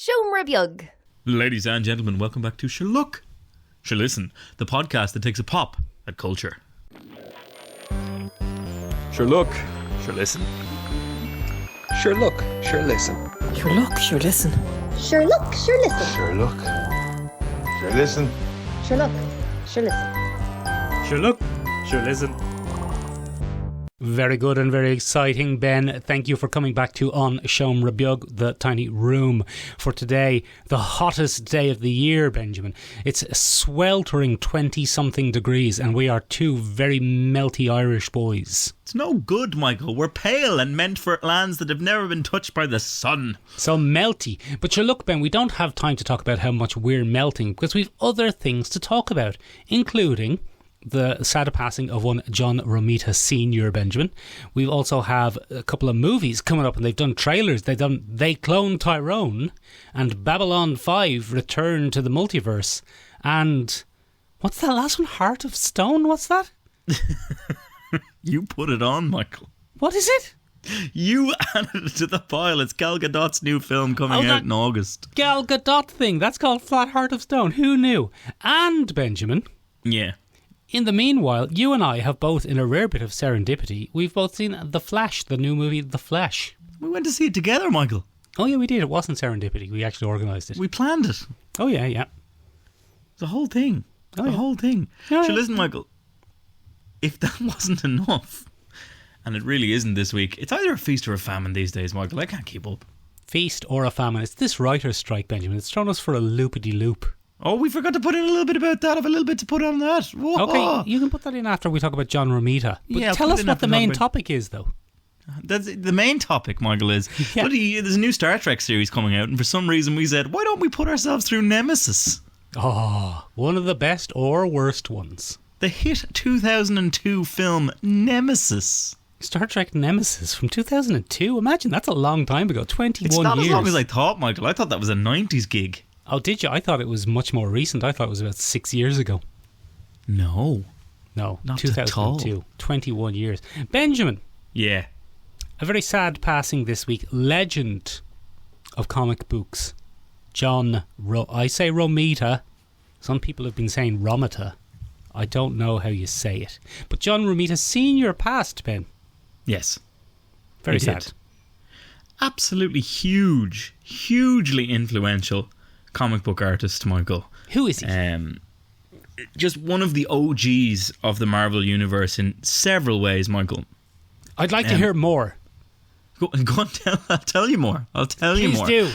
Siomra beag. Ladies and gentlemen, welcome back to Sure Look, Sure Listen, the podcast that takes a pop at culture. Sure look, sure listen. Sure look, sure listen. Sure look, sure listen. Sure look, sure listen. Sure look, sure listen. Sure look, sure listen. Sure look, sure listen. Very good and very exciting, Ben. Thank you for coming back to On Siomra beag, the tiny room, for today, the hottest day of the year, Benjamin. It's a sweltering 20-something degrees, and we are two very melty Irish boys. It's no good, Michael. We're pale and meant for lands that have never been touched by the sun. So melty. But sure, look, Ben, we don't have time to talk about how much we're melting, because we've other things to talk about, including the sad passing of one John Romita Sr., Benjamin. We also have a couple of movies coming up, and they've done trailers. They cloned Tyrone, and Babylon 5 Return to the Multiverse. And what's that last one? Heart of Stone? What's that? You put it on, Michael. What is it? You added it to the pile. It's Gal Gadot's new film coming out in August. Gal Gadot thing. That's called Flat Heart of Stone. Who knew? And, Benjamin, Yeah. in the meanwhile, you and I have both, in a rare bit of serendipity, we've both seen The Flash, the new movie The Flash. We went to see it together, Michael. Oh yeah, we did. It wasn't serendipity. We actually organised it. We planned it. Oh yeah. The whole thing. Oh, the yeah. whole thing. Yeah, So yeah. listen, Michael, if that wasn't enough, and it really isn't this week, it's either a feast or a famine these days, Michael. I can't keep up. Feast or a famine. It's this writer's strike, Benjamin. It's thrown us for a loopity-loop. Oh, we forgot to put in a little bit about that. I have a little bit to put on that. Whoa. Okay, you can put that in after we talk about John Romita. But Yeah, I'll tell put us it in what after the main talk about- topic is, though. That's the main topic, Michael, is Yeah. bloody, there's a new Star Trek series coming out, and for some reason we said, why don't we put ourselves through Nemesis? Oh, one of the best or worst ones. The hit 2002 film Nemesis. Star Trek Nemesis from 2002. Imagine, that's a long time ago. 21 It's not years. as long as I thought, Michael. I thought that was a 90s gig. Oh, did you? I thought it was much more recent. I thought it was about 6 years ago. No. No, Not 2002. 21 years. Benjamin, Yeah. a very sad passing this week. Legend of comic books. John I say Romita. Some people have been saying Romita. I don't know how you say it. But John Romita Sr. passed, Ben. Yes. Very He sad. did. Absolutely huge, hugely influential comic book artist, Michael. Who is he? Just one of the OGs of the Marvel Universe in several ways, Michael. I'd like to hear more. Go on, I'll tell you more. I'll tell you Please more. do.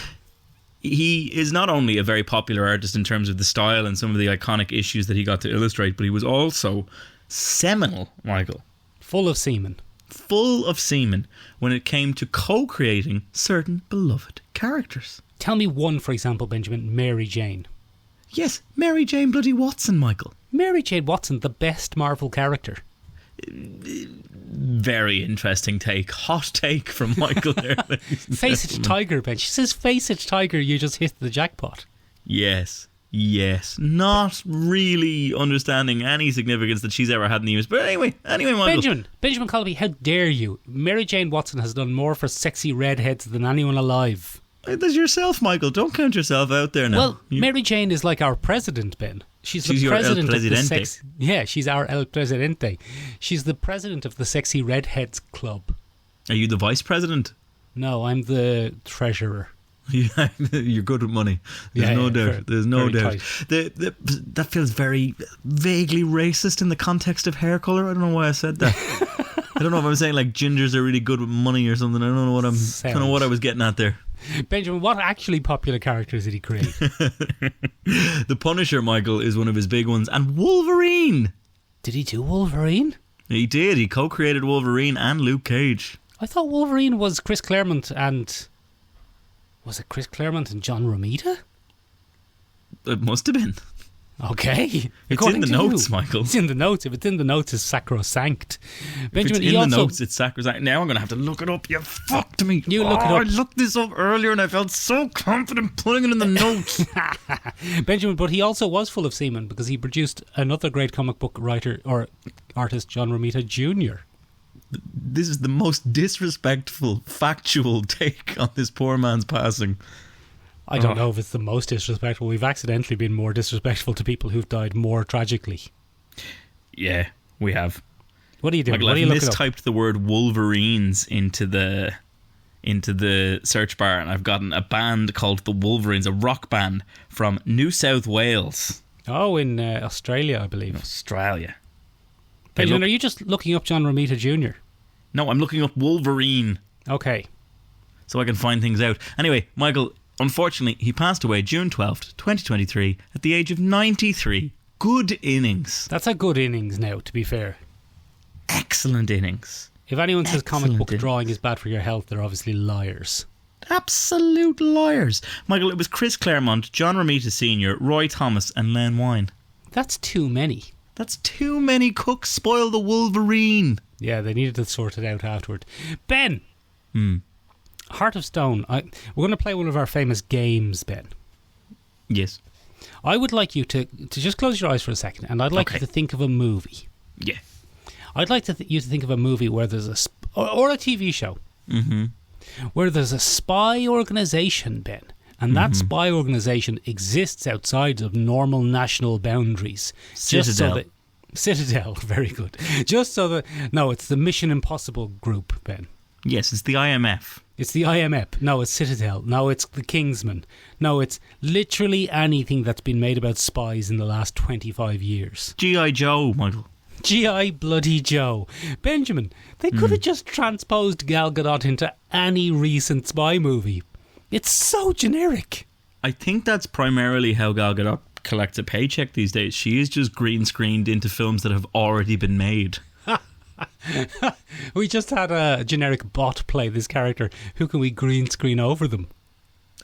He is not only a very popular artist in terms of the style and some of the iconic issues that he got to illustrate, but he was also seminal, Michael. Full of semen. Full of semen when it came to co-creating certain beloved characters. Tell me one, for example, Benjamin. Mary Jane. Yes, Mary Jane bloody Watson, Michael. Mary Jane Watson, the best Marvel character. Very interesting take. Hot take from Michael there. Face it, Tiger, Ben. She says, face it, Tiger, you just hit the jackpot. Yes. Not really understanding any significance that she's ever had in the US. But anyway, Michael. Benjamin Colby, how dare you? Mary Jane Watson has done more for sexy redheads than anyone alive. There's yourself, Michael. Don't count yourself out there now. Well, Mary Jane is like our president, Ben. She's the your El president of the Presidente. sex. Yeah, she's our El Presidente. She's the president of the Sexy Redheads Club. Are you the vice president? No, I'm the treasurer. Yeah, you're good with money. There's Yeah, no yeah, doubt. very- There's no very doubt. That feels very vaguely racist in the context of hair colour. I don't know why I said that. I don't know if I'm saying like gingers are really good with money or something. I don't know what don't know what I was getting at there. Benjamin, what actually popular characters did he create? The Punisher, Michael, is one of his big ones, and Wolverine. Did he do Wolverine? He did. He co-created Wolverine and Luke Cage. I thought Wolverine was Chris Claremont and... Was it Chris Claremont and John Romita? It must have been. Okay. It's According in the to notes, you. Michael. It's in the notes. If it's in the notes, it's sacrosanct. If Benjamin, it's he in the also... notes, it's sacrosanct. Now I'm going to have to look it up. You fucked me. You look it up. I looked this up earlier and I felt so confident putting it in the notes. Benjamin, but he also was full of semen because he produced another great comic book writer or artist, John Romita Jr. This is the most disrespectful, factual take on this poor man's passing. I don't know if it's the most disrespectful. We've accidentally been more disrespectful to people who've died more tragically. Yeah, we have. What are you doing? Michael, What are you I've looking up? mistyped the word Wolverines into the search bar, and I've gotten a band called the Wolverines, a rock band from New South Wales. Oh, in Australia, I believe. Australia. Benjamin, are you just looking up John Romita Jr.? No, I'm looking up Wolverine Okay. so I can find things out. Anyway, Michael, unfortunately, he passed away June 12th, 2023, at the age of 93. Good innings. That's a good innings now, to be fair. Excellent innings. If anyone says comic Excellent book innings. drawing is bad for your health, they're obviously liars. Absolute liars. Michael, it was Chris Claremont, John Romita Sr., Roy Thomas, and Len Wein. That's too many. That's too many cooks spoil the Wolverine. Yeah, they needed to sort it out afterward. Ben! Heart of Stone. We're going to play one of our famous games, Ben. Yes. I would like you to just close your eyes for a second, and I'd like you to think of a movie. Yeah. I'd like you to think of a movie where there's or a TV show, where there's a spy organisation, Ben, and that spy organisation exists outside of normal national boundaries. Citadel. Citadel, very good. Just so that... No, it's the Mission Impossible group, Ben. Yes, it's the IMF. It's the IMF. No, it's Citadel. No, it's the Kingsman. No, it's literally anything that's been made about spies in the last 25 years. G.I. Joe, Michael. G.I. Bloody Joe. Benjamin, they could have just transposed Gal Gadot into any recent spy movie. It's so generic. I think that's primarily how Gal Gadot collects a paycheck these days. She is just green screened into films that have already been made. We just had a generic bot play this character. Who can we green screen over them?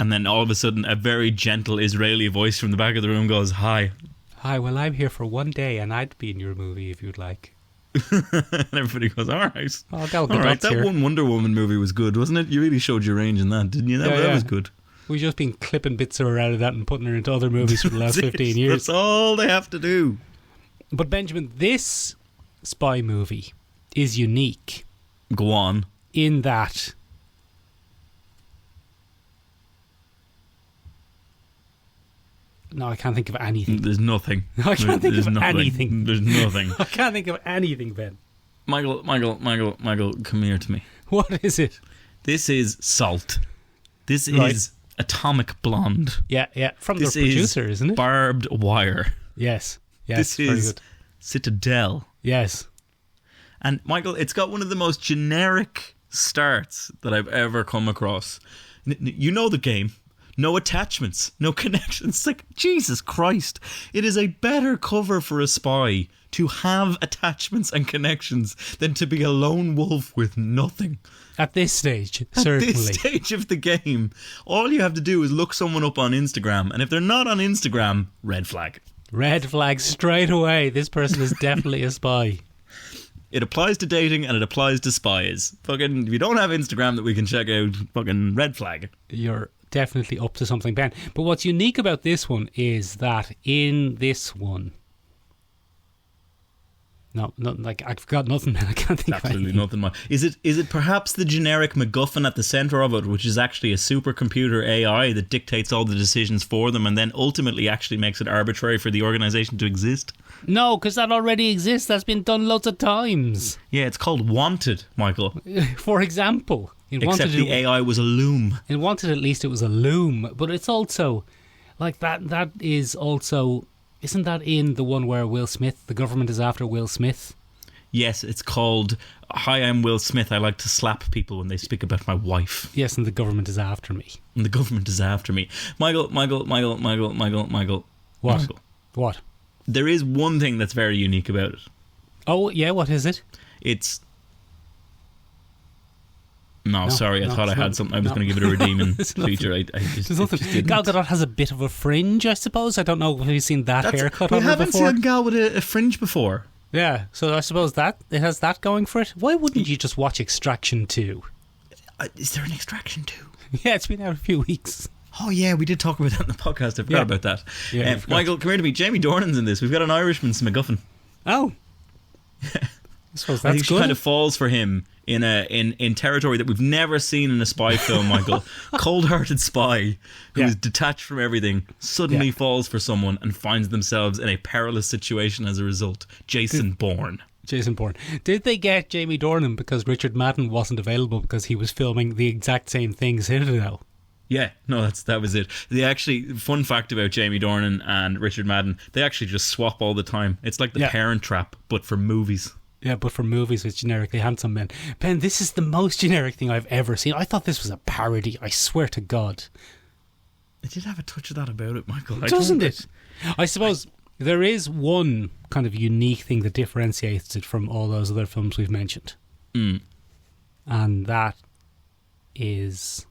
And then all of a sudden a very gentle Israeli voice from the back of the room goes, "Hi." Hi, well, I'm here for one day and I'd be in your movie if you'd like. And everybody goes, all right. Oh, Gal All right, Gadot's that here. one Wonder Woman movie was good, wasn't it? You really showed your range in that, didn't you? That was good. We've just been clipping bits of her out of that and putting her into other movies for the last 15 years. That's all they have to do. But Benjamin, this spy movie is unique Go on. in that no, I can't think of anything. There's nothing. I can't think There's of nothing. anything. There's nothing. I can't think of anything, Ben. Michael, come here to me. What is it? This is Salt. This Right. is Atomic Blonde. Yeah, from This the producer, isn't it? Barbed Wire. Yes, This very is good. Citadel. Yes. And Michael, it's got one of the most generic starts that I've ever come across. You know the game. No attachments, no connections. It's like, Jesus Christ. It is a better cover for a spy to have attachments and connections than to be a lone wolf with nothing. At this stage, At certainly. this stage of the game, all you have to do is look someone up on Instagram. And if they're not on Instagram, red flag. Red flag straight away. This person is definitely a spy. It applies to dating and it applies to spies. Fucking, if you don't have Instagram that we can check out, fucking red flag. You're definitely up to something, Ben. But what's unique about this one is that in this one... No, like I've got nothing, man. I can't think Absolutely of anything. nothing more. Is it perhaps the generic MacGuffin at the centre of it, which is actually a supercomputer AI that dictates all the decisions for them and then ultimately actually makes it arbitrary for the organisation to exist? No, because that already exists. That's been done loads of times. Yeah, it's called Wanted, Michael. For example, in Except the AI was a loom. In Wanted, at least it was a loom. But it's also like that. That is also. Isn't that in the one where Will Smith, the government is after Will Smith? Yes, it's called Hi, I'm Will Smith. I like to slap people when they speak about my wife. Yes, and the government is after me. And the government is after me. Michael. What? Michael. What? There is one thing that's very unique about it. Oh, yeah, what is it? It's... No, sorry, I no, thought I it's had not- something. I was no. going to give it a redeeming It's nothing. feature. I just, There's nothing. it just didn't. Gal Gadot has a bit of a fringe, I suppose. I don't know. Have you seen that haircut we on her haven't before? seen Gal with a fringe before. Yeah, so I suppose that it has that going for it. Why wouldn't you just watch Extraction 2? Is there an Extraction 2? Yeah, it's been out a few weeks. Oh yeah, we did talk about that in the podcast. I forgot Yeah. about that. Yeah, I forgot. Michael, come here to me. Jamie Dornan's in this. We've got an Irishman's MacGuffin. Oh. suppose I think that's she good. kind of falls for him in territory that we've never seen in a spy film, Michael. Cold-hearted spy who is detached from everything suddenly falls for someone and finds themselves in a perilous situation as a result. Jason Bourne. Jason Bourne. Did they get Jamie Dornan because Richard Madden wasn't available because he was filming the exact same thing Citadel? Yeah, no, that was it. They actually, fun fact about Jamie Dornan and Richard Madden, they actually just swap all the time. It's like the Parent Trap, but for movies. Yeah, but for movies with generically handsome men. Ben, this is the most generic thing I've ever seen. I thought this was a parody, I swear to God. It did have a touch of that about it, Michael. Doesn't it? I suppose there is one kind of unique thing that differentiates it from all those other films we've mentioned. And that is...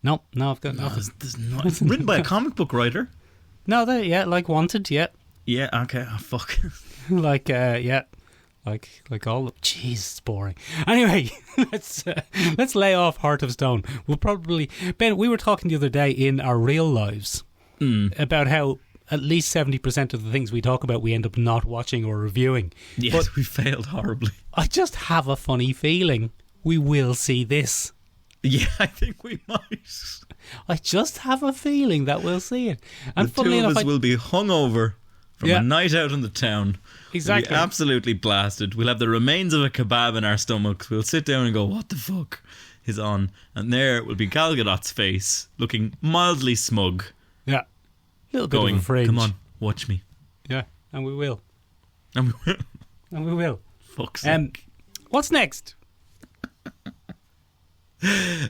No, I've got nothing. There's not. It's written by a comic book writer. No, like Wanted, yeah. Yeah, okay, oh, fuck. Like all of... Jeez, it's boring. Anyway, let's lay off Heart of Stone. We'll probably... Ben, we were talking the other day in our real lives about how at least 70% of the things we talk about we end up not watching or reviewing. Yes, but we failed horribly. I just have a funny feeling we will see this. Yeah, I think we might. I just have a feeling that we'll see it. And the funnily two of enough, us will be hungover from a night out in the town. Exactly. We'll be absolutely blasted. We'll have the remains of a kebab in our stomachs. We'll sit down and go, what the fuck is on? And there will be Gal Gadot's face, looking mildly smug. Yeah. Little bit going, of a fringe. come on, watch me. Yeah, and we will. And we will. And we will. Fuck's sake. What's next?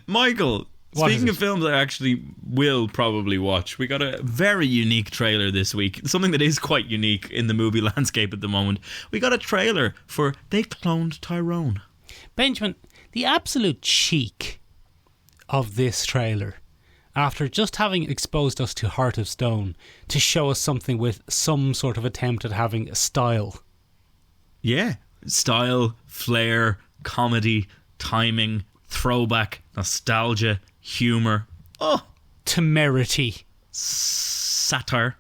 Michael, speaking of films I actually will probably watch, we got a very unique trailer this week. Something that is quite unique in the movie landscape at the moment. We got a trailer for They Cloned Tyrone. Benjamin, the absolute cheek of this trailer, after just having exposed us to Heart of Stone, to show us something with some sort of attempt at having a style. Yeah. Style, flair, comedy, timing, throwback, nostalgia, humour. Oh! Temerity. Satire.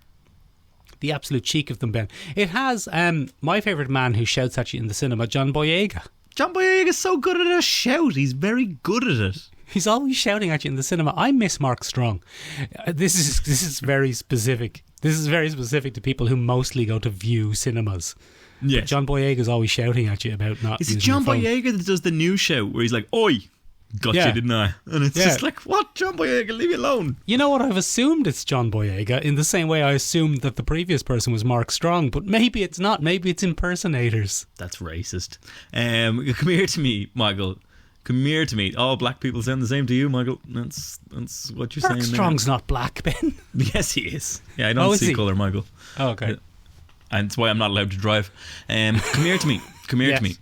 The absolute cheek of them, Ben. It has my favourite man who shouts at you in the cinema, John Boyega. John Boyega's so good at a shout. He's very good at it. He's always shouting at you in the cinema. I miss Mark Strong. This is very specific. This is very specific to people who mostly go to view cinemas. Yes. But John Boyega's always shouting at you about not Is it using John your phone. Boyega that does the new shout where he's like, oi, got Yeah. you, didn't I? And it's just like, what? John Boyega, leave me alone. You know what? I've assumed it's John Boyega in the same way I assumed that the previous person was Mark Strong, but maybe it's not. Maybe it's impersonators. That's racist. Come here to me, Michael. Come here to me. All black people sound the same to you, Michael. That's what you're Mark saying. Strong's not black, Ben. Yes, he is. Yeah, I don't is see he? colour, Michael. Oh, okay. And it's why I'm not allowed to drive. Come here to me. Come here Yes. to me.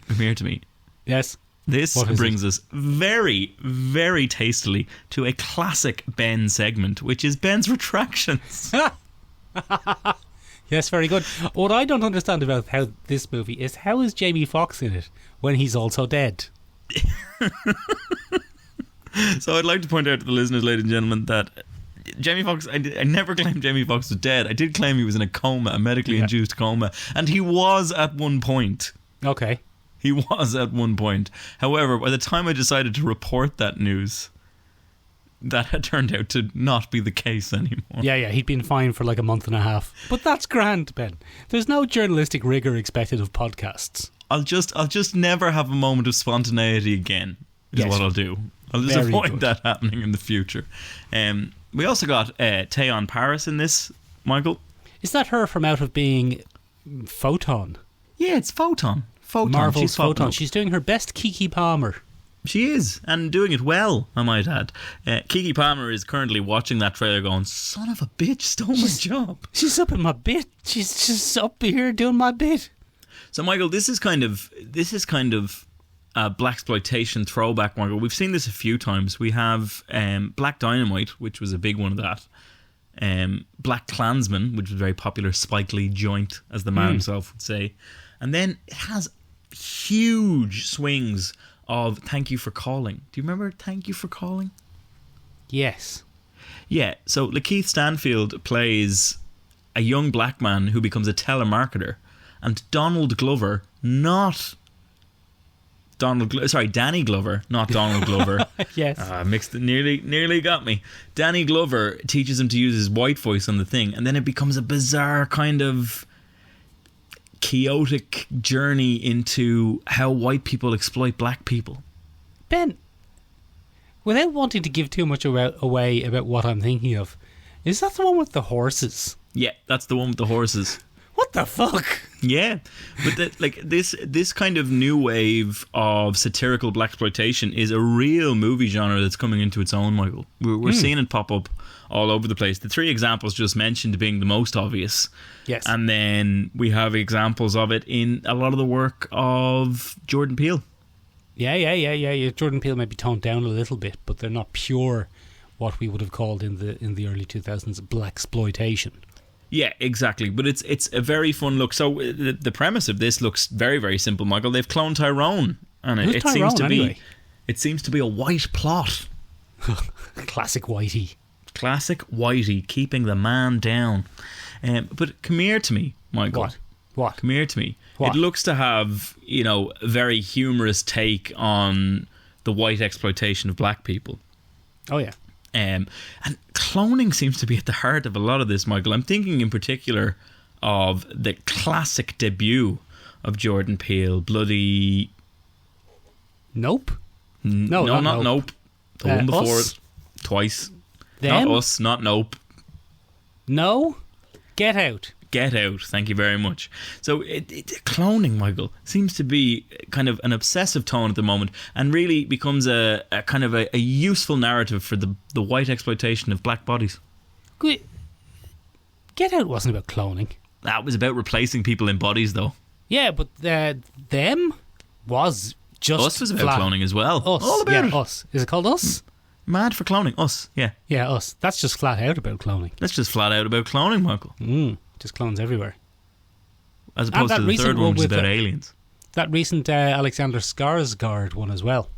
Come here to me. Yes. This What is brings us very, very tastily to a classic Ben segment, which is Ben's retractions. Yes, very good. What I don't understand about how this movie is, how is Jamie Foxx in it when he's also dead? So I'd like to point out to the listeners, ladies and gentlemen, that Jamie Foxx, I never claimed Jamie Foxx was dead. I did claim he was in a coma, a medically induced coma, and he was at one point. Okay. He was at one point. However, by the time I decided to report that news, that had turned out to not be the case anymore. Yeah, he'd been fine for like a month and a half. But that's grand, Ben. There's no journalistic rigour expected of podcasts. I'll just never have a moment of spontaneity again, is Yes. what I'll do. I'll just Very avoid good. that happening in the future. We also got Tayon Paris in this, Michael. Is that her from Out of Being Photon? Yeah, it's Photon. Marvel's She's popping Photon. up. She's doing her best Kiki Palmer. She is, and doing it well, I might add. Keke Palmer is currently watching that trailer going, son of a bitch, stole my job. She's up in my bit. She's just up here doing my bit. So, Michael, this is kind of a blaxploitation throwback, Michael. We've seen this a few times. We have Black Dynamite, which was a big one of that. Black Klansman, which was a very popular Spike Lee joint, as the man himself would say. And then it has huge swings of Thank You for Calling. Do you remember Thank You for Calling? Yes. Yeah, so Lakeith Stanfield plays a young black man who becomes a telemarketer, and Donald Glover, not Danny Glover, not Donald Glover. Yes. Mixed it, nearly got me. Danny Glover teaches him to use his white voice on the thing, and then it becomes a bizarre kind of chaotic journey into how white people exploit black people. Ben, without wanting to give too much away about what I'm thinking of, is that the one with the horses? Yeah, that's the one with the horses. What the fuck? Yeah, but this kind of new wave of satirical blaxploitation is a real movie genre that's coming into its own, Michael. We're seeing it pop up all over the place. The three examples just mentioned being the most obvious. Yes. And then we have examples of it in a lot of the work of Jordan Peele. Yeah. Jordan Peele may be toned down a little bit, but they're not pure what we would have called in the early 2000s blaxploitation. Yeah, exactly. But it's a very fun look. So the premise of this looks very, very simple, Michael. They've cloned Tyrone, and it Tyrone, seems to anyway? it seems to be a white plot. Classic Whitey. Classic Whitey, keeping the man down. But come here to me, Michael. What? Come here to me. What? It looks to have, a very humorous take on the white exploitation of black people. Oh yeah. And cloning seems to be at the heart of a lot of this, Michael. I'm thinking in particular of the classic debut of Jordan Peele, bloody... Nope. No, not Nope. The one before Us? it. Twice. Them? Not Us, not Nope. No? Get Out. Get Out, thank you very much. So cloning, Michael, seems to be kind of an obsessive tone at the moment, and really becomes a kind of a useful narrative for the white exploitation of black bodies. Get Out wasn't about cloning. That was about replacing people in bodies, though. Yeah, but them was just Us was about flat. cloning as well. Us. All about it. Us. Is it called Us? Mad for cloning. Us, yeah. Yeah, Us. That's just flat out about cloning. That's just flat out about cloning, Michael. Just clones everywhere. As opposed to the third one, which is about aliens. That recent Alexander Skarsgård one as well.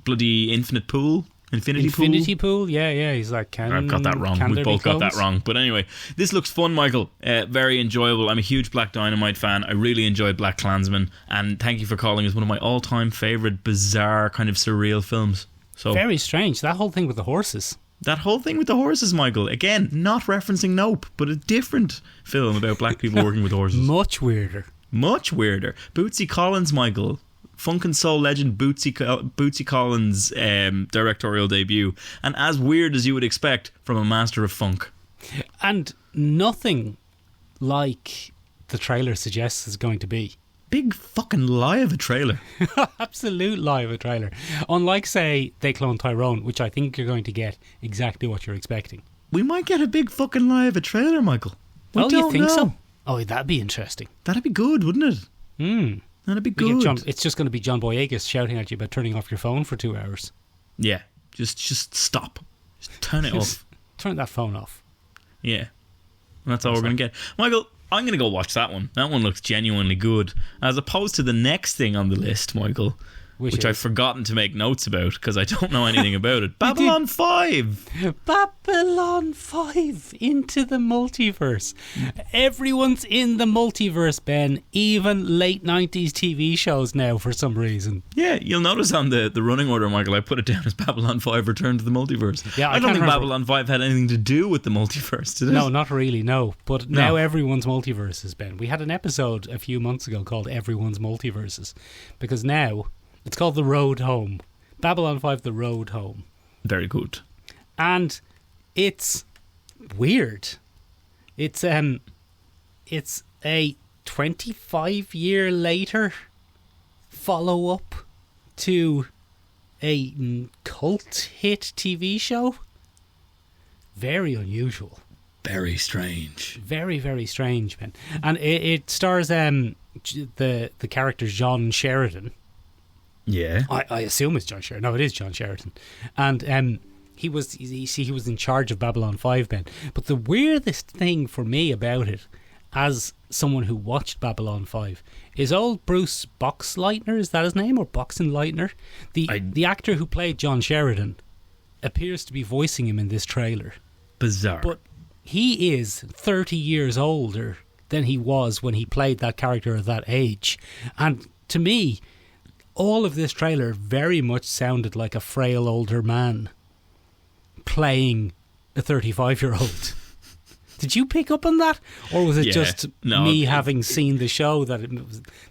Bloody Infinity Pool. Infinity Pool? Yeah. He's like, I've got that wrong. We've both got that wrong. But anyway, this looks fun, Michael. Very enjoyable. I'm a huge Black Dynamite fan. I really enjoyed Black Klansman. And thank you for calling us one of my all-time favourite, bizarre, kind of surreal films. So very strange. That whole thing with the horses. That whole thing with the horses, Michael. Again, not referencing Nope, but a different film about black people working with horses. Much weirder. Bootsy Collins, Michael. Funk and soul legend Bootsy Collins' directorial debut. And as weird as you would expect from a master of funk. And nothing like the trailer suggests is going to be. Big fucking lie of a trailer. Absolute lie of a trailer. Unlike, say, They Cloned Tyrone, which I think you're going to get exactly what you're expecting. We might get a big fucking lie of a trailer, Michael. You think so? Oh, that'd be interesting. That'd be good, wouldn't it? That'd be good. It's just going to be John Boyega shouting at you about turning off your phone for 2 hours. Yeah, just stop. Just turn it off. Turn that phone off. Yeah. That's all we're going to get. Michael, I'm going to go watch that one. That one looks genuinely good. As opposed to the next thing on the list, Michael, which I've forgotten to make notes about because I don't know anything about it. Babylon 5. Babylon 5 into the multiverse. Everyone's in the multiverse, Ben. Even late 90s TV shows now for some reason. Yeah, you'll notice on the running order, Michael, I put it down as Babylon 5 Return to the Multiverse. Yeah, I don't think Babylon 5 had anything to do with the multiverse, did it? No, not really, no. But now everyone's multiverses, Ben. We had an episode a few months ago called Everyone's Multiverses. Because now it's called The Road Home. Babylon 5, The Road Home. Very good. And it's weird. It's a 25-year later follow-up to a cult hit TV show. Very unusual. Very strange. Very, very strange, man. And it stars the character John Sheridan. Yeah. I assume it's John Sheridan. No, it is John Sheridan. And he was in charge of Babylon 5, Ben. But the weirdest thing for me about it, as someone who watched Babylon 5, is old Bruce Boxleitner, is that his name? Or Boxenleitner? The actor who played John Sheridan appears to be voicing him in this trailer. Bizarre. But he is 30 years older than he was when he played that character at that age. And to me, all of this trailer very much sounded like a frail older man playing a 35-year-old. Did you pick up on that? Or was it just me having seen the show that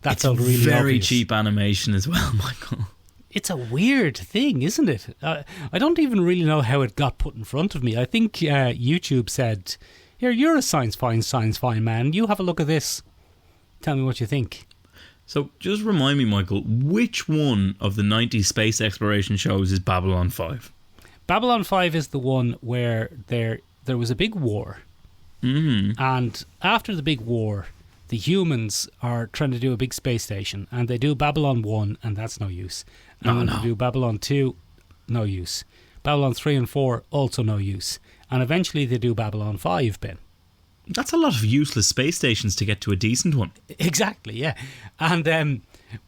that felt really very obvious? cheap animation as well, Michael. It's a weird thing, isn't it? I don't even really know how it got put in front of me. I think YouTube said, "Here, you're a science fine man. You have a look at this. Tell me what you think." So just remind me, Michael, which one of the 90s space exploration shows is Babylon 5? Babylon 5 is the one where there was a big war. Mm-hmm. And after the big war, the humans are trying to do a big space station, and they do Babylon 1, and that's no use. And they do Babylon 2, no use. Babylon 3 and 4, also no use. And eventually they do Babylon 5, Ben. That's a lot of useless space stations to get to a decent one. Exactly, yeah. And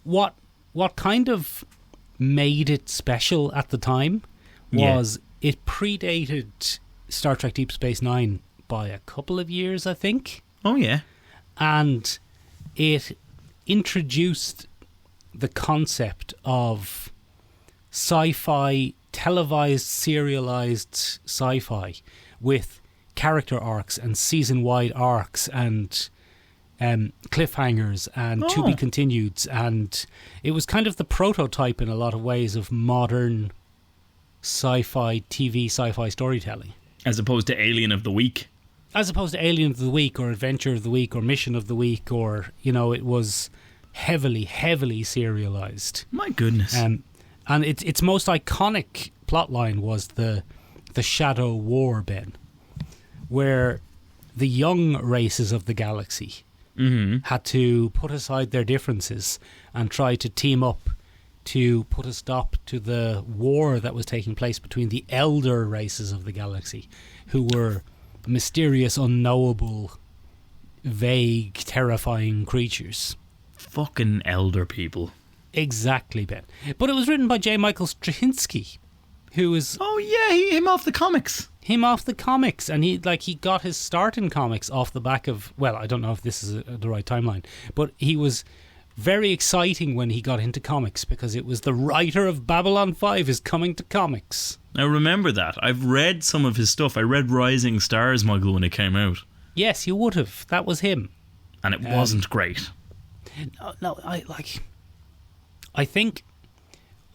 what kind of made it special at the time was it predated Star Trek Deep Space Nine by a couple of years, I think. Oh, yeah. And it introduced the concept of sci-fi, televised, serialized sci-fi with character arcs and season-wide arcs and cliffhangers and to be continueds, and it was kind of the prototype in a lot of ways of modern sci-fi TV, sci-fi storytelling. As opposed to Alien of the Week. As opposed to Alien of the Week or Adventure of the Week or Mission of the Week, or, it was heavily, heavily serialized. My goodness. And its most iconic plotline was the Shadow War, Ben, where the young races of the galaxy had to put aside their differences and try to team up to put a stop to the war that was taking place between the elder races of the galaxy, who were mysterious, unknowable, vague, terrifying creatures. Fucking elder people. Exactly, Ben. But it was written by J. Michael Straczynski, who is... Oh, yeah, him off the comics. Him off the comics. And he got his start in comics off the back of... Well, I don't know if this is the right timeline, but he was very exciting when he got into comics because it was the writer of Babylon 5 is coming to comics. I remember that. I've read some of his stuff. I read Rising Stars, Michael, when it came out. Yes, you would have. That was him. And it wasn't great. No, I think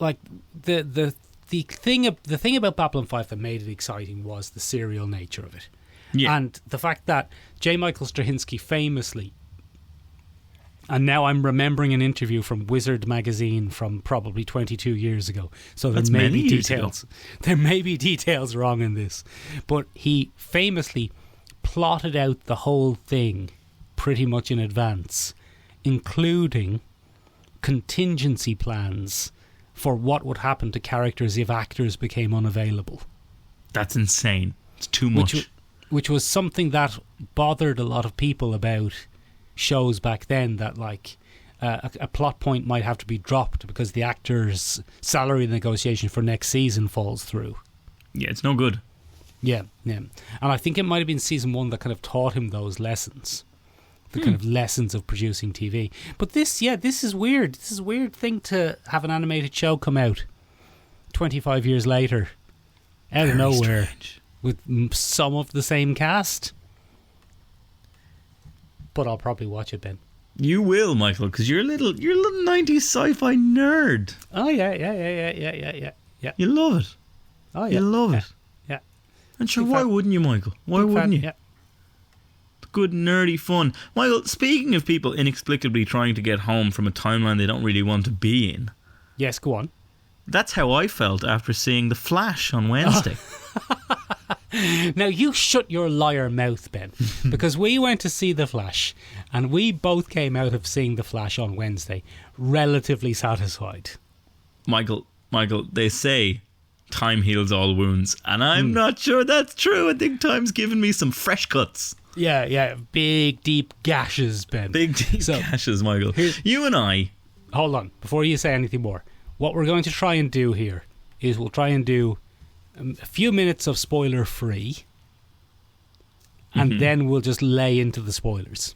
like the thing about Babylon 5 that made it exciting was the serial nature of it. Yeah. And the fact that J. Michael Straczynski famously, and now I'm remembering an interview from Wizard magazine from probably 22 years ago. So there may be details. There may be details wrong in this, but he famously plotted out the whole thing pretty much in advance, including contingency plans for what would happen to characters if actors became unavailable. That's insane. It's too much. Which was something that bothered a lot of people about shows back then, that like a plot point might have to be dropped because the actor's salary negotiation for next season falls through. Yeah, it's no good. Yeah. And I think it might have been season 1 that kind of taught him those lessons. The kind of lessons of producing TV. But this is weird. This is a weird thing to have an animated show come out 25 years later out of nowhere. Strange. With some of the same cast. But I'll probably watch it, Ben. You will, Michael, because you're a little 90s sci-fi nerd. Oh yeah. You love it. Oh yeah. You love it. Yeah. And sure, why wouldn't you, Michael? Why wouldn't you? Yeah. Good nerdy fun. Michael, speaking of people inexplicably trying to get home from a timeline they don't really want to be in. Yes, go on. That's how I felt after seeing The Flash on Wednesday. Now you shut your liar mouth, Ben, because we went to see The Flash and we both came out of seeing The Flash on Wednesday relatively satisfied. Michael, they say time heals all wounds, and I'm not sure that's true. I think time's given me some fresh cuts. Yeah, big deep gashes, Ben. Big deep gashes, Michael. You and I... Hold on, before you say anything more. What we're going to try and do here is we'll try and do a few minutes of spoiler free, and then we'll just lay into the spoilers.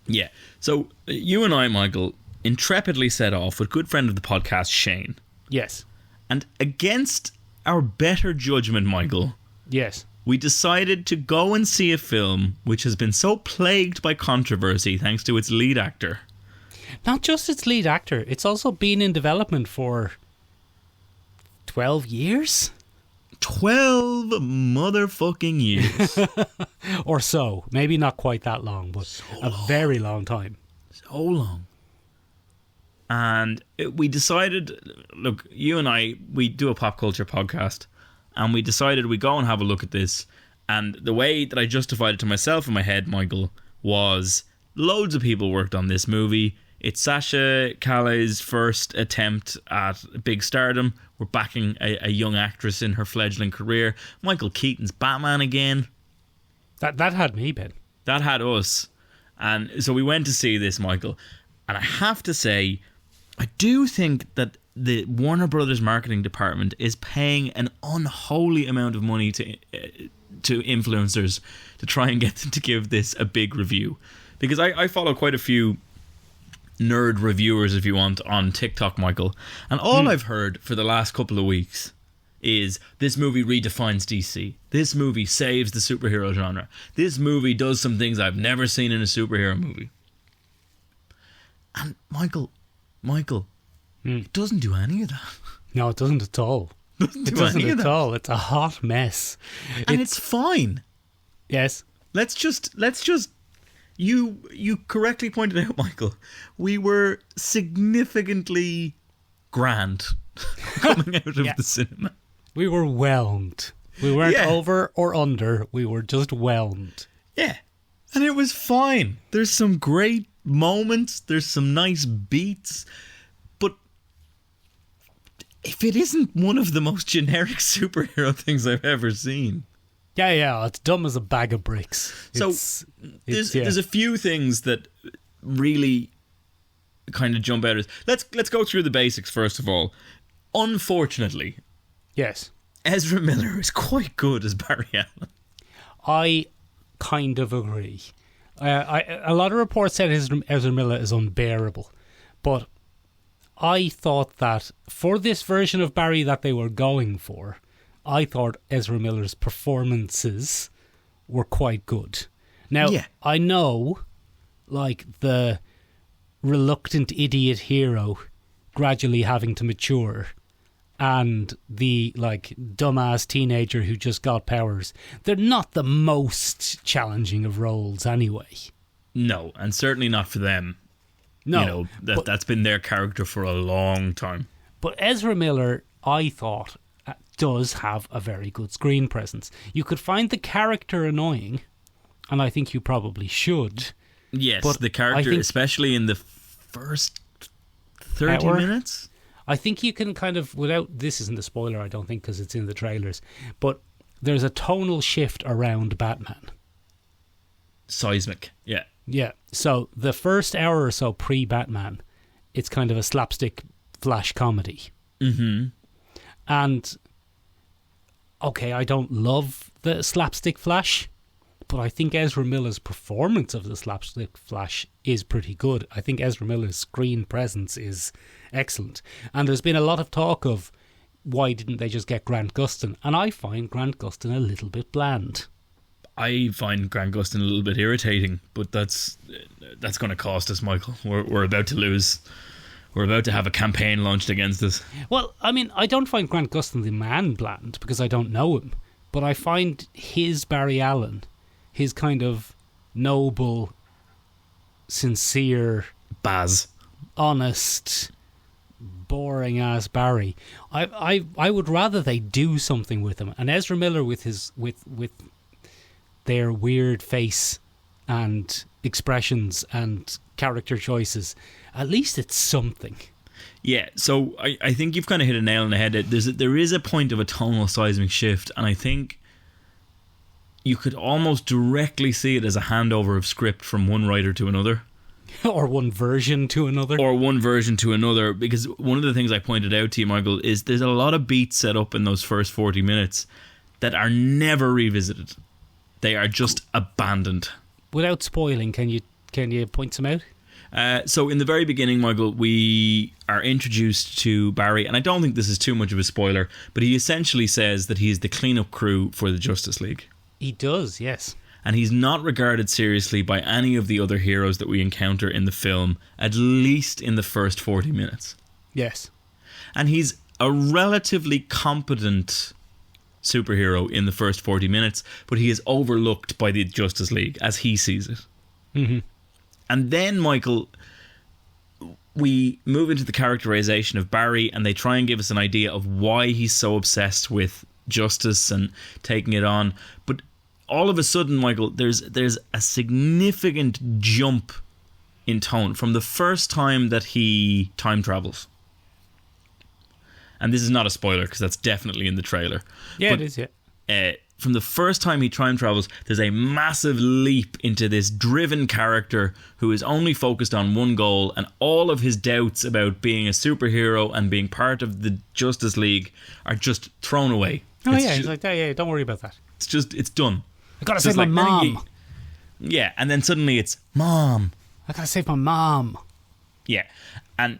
Yeah. So you and I, Michael, intrepidly set off with good friend of the podcast, Shane. Yes. And against our better judgment, Michael, Yes. we decided to go and see a film which has been so plagued by controversy thanks to its lead actor. Not just its lead actor, it's also been in development for 12 years? 12 motherfucking years. Or so. Maybe not quite that long, but a very long time. So long. And we decided, look, you and I, we do a pop culture podcast, and we decided we'd go and have a look at this. And the way that I justified it to myself in my head, Michael, was loads of people worked on this movie. It's Sasha Calle's first attempt at big stardom. We're backing a young actress in her fledgling career. Michael Keaton's Batman again. That had me, Ben. That had us. And so we went to see this, Michael. And I have to say, I do think that the Warner Brothers marketing department is paying an unholy amount of money to influencers to try and get them to give this a big review. Because I follow quite a few nerd reviewers, if you want, on TikTok, Michael. And all I've heard for the last couple of weeks is this movie redefines DC. This movie saves the superhero genre. This movie does some things I've never seen in a superhero movie. And Michael, it doesn't do any of that. No, it doesn't at all. It doesn't at all. It's a hot mess. And it's fine. Yes. Let's just you correctly pointed out, Michael, we were significantly grand coming out of the cinema. We were whelmed. We weren't over or under. We were just whelmed. Yeah. And it was fine. There's some great moments. There's some nice beats. But if it isn't one of the most generic superhero things I've ever seen. Yeah, it's dumb as a bag of bricks. There's a few things that really kind of jump out. Let's go through the basics first of all. Unfortunately, yes, Ezra Miller is quite good as Barry Allen. I kind of agree. A lot of reports said Ezra Miller is unbearable, but I thought that for this version of Barry that they were going for, I thought Ezra Miller's performances were quite good. Now, I know, like, the reluctant idiot hero gradually having to mature and the, like, dumbass teenager who just got powers, they're not the most challenging of roles anyway. No, and certainly not for them. No. You know, that's been their character for a long time. But Ezra Miller, I thought, does have a very good screen presence. You could find the character annoying, and I think you probably should. Yes, but the character, especially in the first 30 minutes. I think you can kind of, without, this isn't a spoiler, I don't think, because it's in the trailers, but there's a tonal shift around Batman. Seismic, yeah. Yeah, so the first hour or so pre-Batman, it's kind of a slapstick Flash comedy. Mm-hmm. And okay, I don't love the slapstick Flash, but I think Ezra Miller's performance of the slapstick Flash is pretty good. I think Ezra Miller's screen presence is excellent. And there's been a lot of talk of why didn't they just get Grant Gustin? And I find Grant Gustin a little bit bland. I find Grant Gustin a little bit irritating, but that's going to cost us, Michael. We're about to lose. We're about to have a campaign launched against us. Well, I mean, I don't find Grant Gustin the man bland because I don't know him. But I find his Barry Allen, his kind of noble, sincere, honest, boring-ass Barry. I would rather they do something with him. And Ezra Miller with his with their weird face and expressions and character choices, at least it's something. Yeah, so I think you've kind of hit a nail on the head. There is a point of a tonal seismic shift, and I think you could almost directly see it as a handover of script from one writer to another. Or one version to another. Because one of the things I pointed out to you, Michael, is there's a lot of beats set up in those first 40 minutes that are never revisited. They are just abandoned. Without spoiling, can you Can you point some out? So in the very beginning, Michael, we are introduced to Barry, and I don't think this is too much of a spoiler, but he essentially says that he is the cleanup crew for the Justice League. He does, yes. And he's not regarded seriously by any of the other heroes that we encounter in the film, at least in the first 40 minutes. Yes. And he's a relatively competent superhero in the first 40 minutes, but he is overlooked by the Justice League as he sees it. Mm-hmm. And then, Michael, we move into the characterization of Barry, and they try and give us an idea of why he's so obsessed with justice and taking it on. But all of a sudden, Michael, there's a significant jump in tone from the first time that he time travels. And this is not a spoiler because that's definitely in the trailer. Yeah, but, it is, yeah. From the first time he time travels, there's a massive leap into this driven character who is only focused on one goal, and all of his doubts about being a superhero and being part of the Justice League are just thrown away. Oh, It's yeah, ju- he's like, yeah, don't worry about that. it's done. I gotta It's save just my like, mom. Yeah, and then suddenly it's Mom. I gotta save my mom. Yeah, and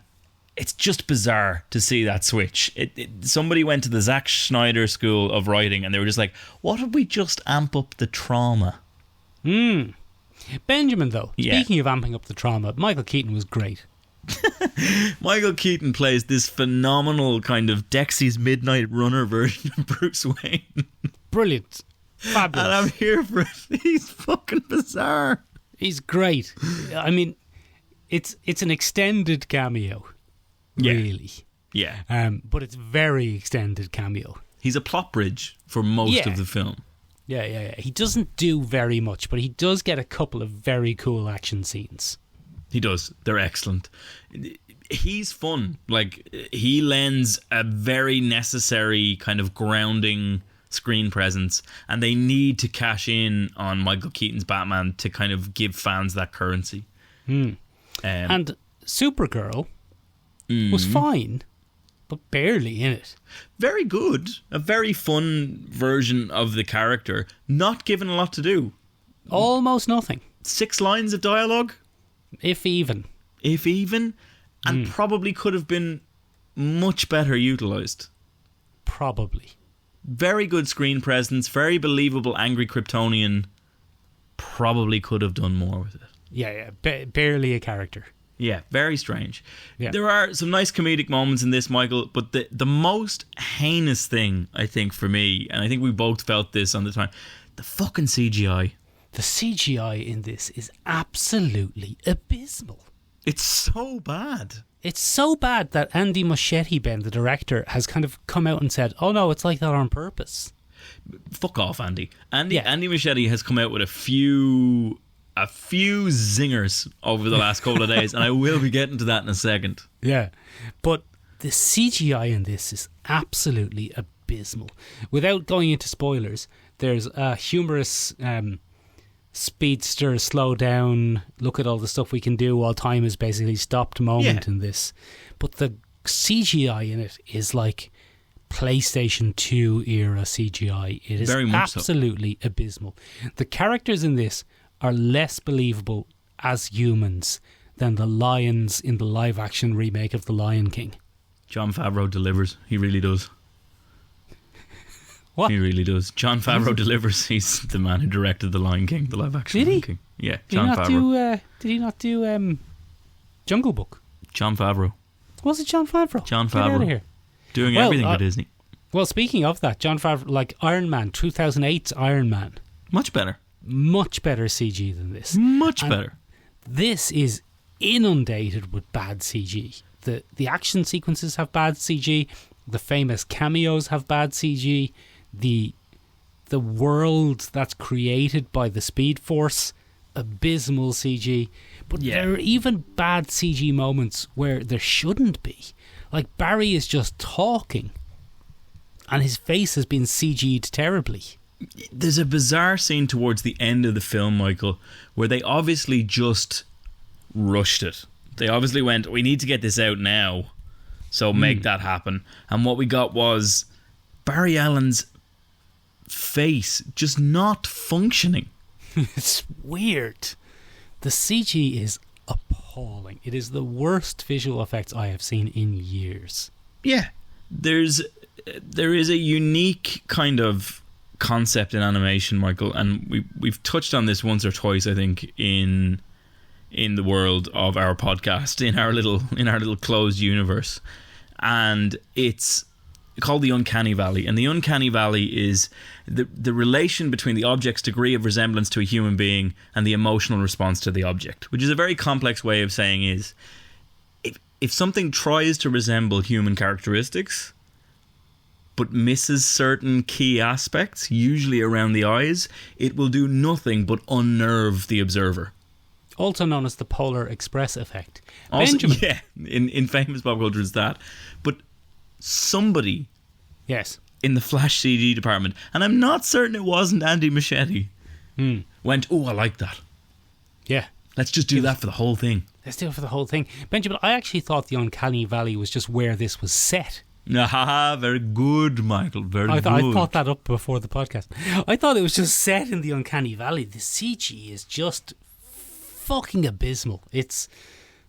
it's just bizarre to see that switch. Somebody went to the Zack Snyder School of Writing and they were just like, what if we just amp up the trauma? Benjamin, though, Yeah. speaking of amping up the trauma, Michael Keaton was great. Michael Keaton plays this phenomenal kind of Dexy's Midnight Runner version of Bruce Wayne. Brilliant. Fabulous. And I'm here for it. He's fucking bizarre. He's great. I mean, it's an extended cameo, really. Yeah. But it's very extended cameo. He's a plot bridge for most Yeah. of the film. Yeah. He doesn't do very much, but he does get a couple of very cool action scenes. He does. They're excellent. He's fun. Like, he lends a very necessary kind of grounding screen presence, and they need to cash in on Michael Keaton's Batman to kind of give fans that currency. And Supergirl was fine, but barely in it. Very good. A very fun version of the character, not given a lot to do. Almost nothing, 6 lines of dialogue, if even. if even, and probably could have been much better utilised. Probably. Very good screen presence, very believable angry Kryptonian. Probably could have done more with it. Yeah. Barely a character. Yeah, very strange. Yeah. There are some nice comedic moments in this, Michael, but the most heinous thing, I think, for me, and I think we both felt this on the time, the fucking CGI. The CGI in this is absolutely abysmal. It's so bad. It's so bad that Andy Muschietti, the director, has kind of come out and said, oh no, it's like that on purpose. Fuck off, Andy. Andy Yeah. Muschietti has come out with a few zingers over the last couple of days, and I will be getting to that in a second. Yeah. But the CGI in this is absolutely abysmal. Without going into spoilers, there's a humorous speedster, slow down, look at all the stuff we can do while time is basically stopped moment in this. But the CGI in it is like PlayStation 2 era CGI. It is Very much so. absolutely abysmal. The characters in this are less believable as humans than the lions in the live action remake of The Lion King. Jon Favreau delivers. He really does. What? He really does. Jon Favreau delivers. He's the man who directed The Lion King, the live action Did he? Lion King. Yeah, Did Jon he not Favreau. did he not do Jungle Book? Jon Favreau. Was it Jon Favreau? Jon Get out Favreau. of here. Doing Well, everything for Disney. Well, speaking of that, Jon Favreau, like Iron Man, 2008's Iron Man, Much better. much better CG than this. Much And better. This is inundated with bad CG. The action sequences have bad CG. The famous cameos have bad CG. The world that's created by the Speed Force, abysmal CG. But there are even bad CG moments where there shouldn't be. Like Barry is just talking and his face has been CG'd terribly. There's a bizarre scene towards the end of the film, Michael, where they obviously just rushed it. They obviously went, we need to get this out now, so make that happen. And what we got was Barry Allen's face just not functioning. It's weird. The CG is appalling. It is the worst visual effects I have seen in years. Yeah. There is a unique kind of concept in animation, Michael, and we've touched on this once or twice, I think, in the world of our podcast, in our little closed universe. And it's called the Uncanny Valley. And the Uncanny Valley is the relation between the object's degree of resemblance to a human being and the emotional response to the object, which is a very complex way of saying is if something tries to resemble human characteristics but misses certain key aspects, usually around the eyes, it will do nothing but unnerve the observer. Also known as the Polar Express effect. Also, Benjamin. yeah, in famous pop culture it's that. But somebody Yes. in the Flash CG department, and I'm not certain it wasn't Andy Muschietti, went, oh, I like that. Yeah. Let's just do that for the whole thing. Let's do it for the whole thing. Benjamin, I actually thought the Uncanny Valley was just where this was set. Ah, very good, Michael. Very good. I thought that up before the podcast. I thought it was just set in the Uncanny Valley. The CG is just fucking abysmal. It's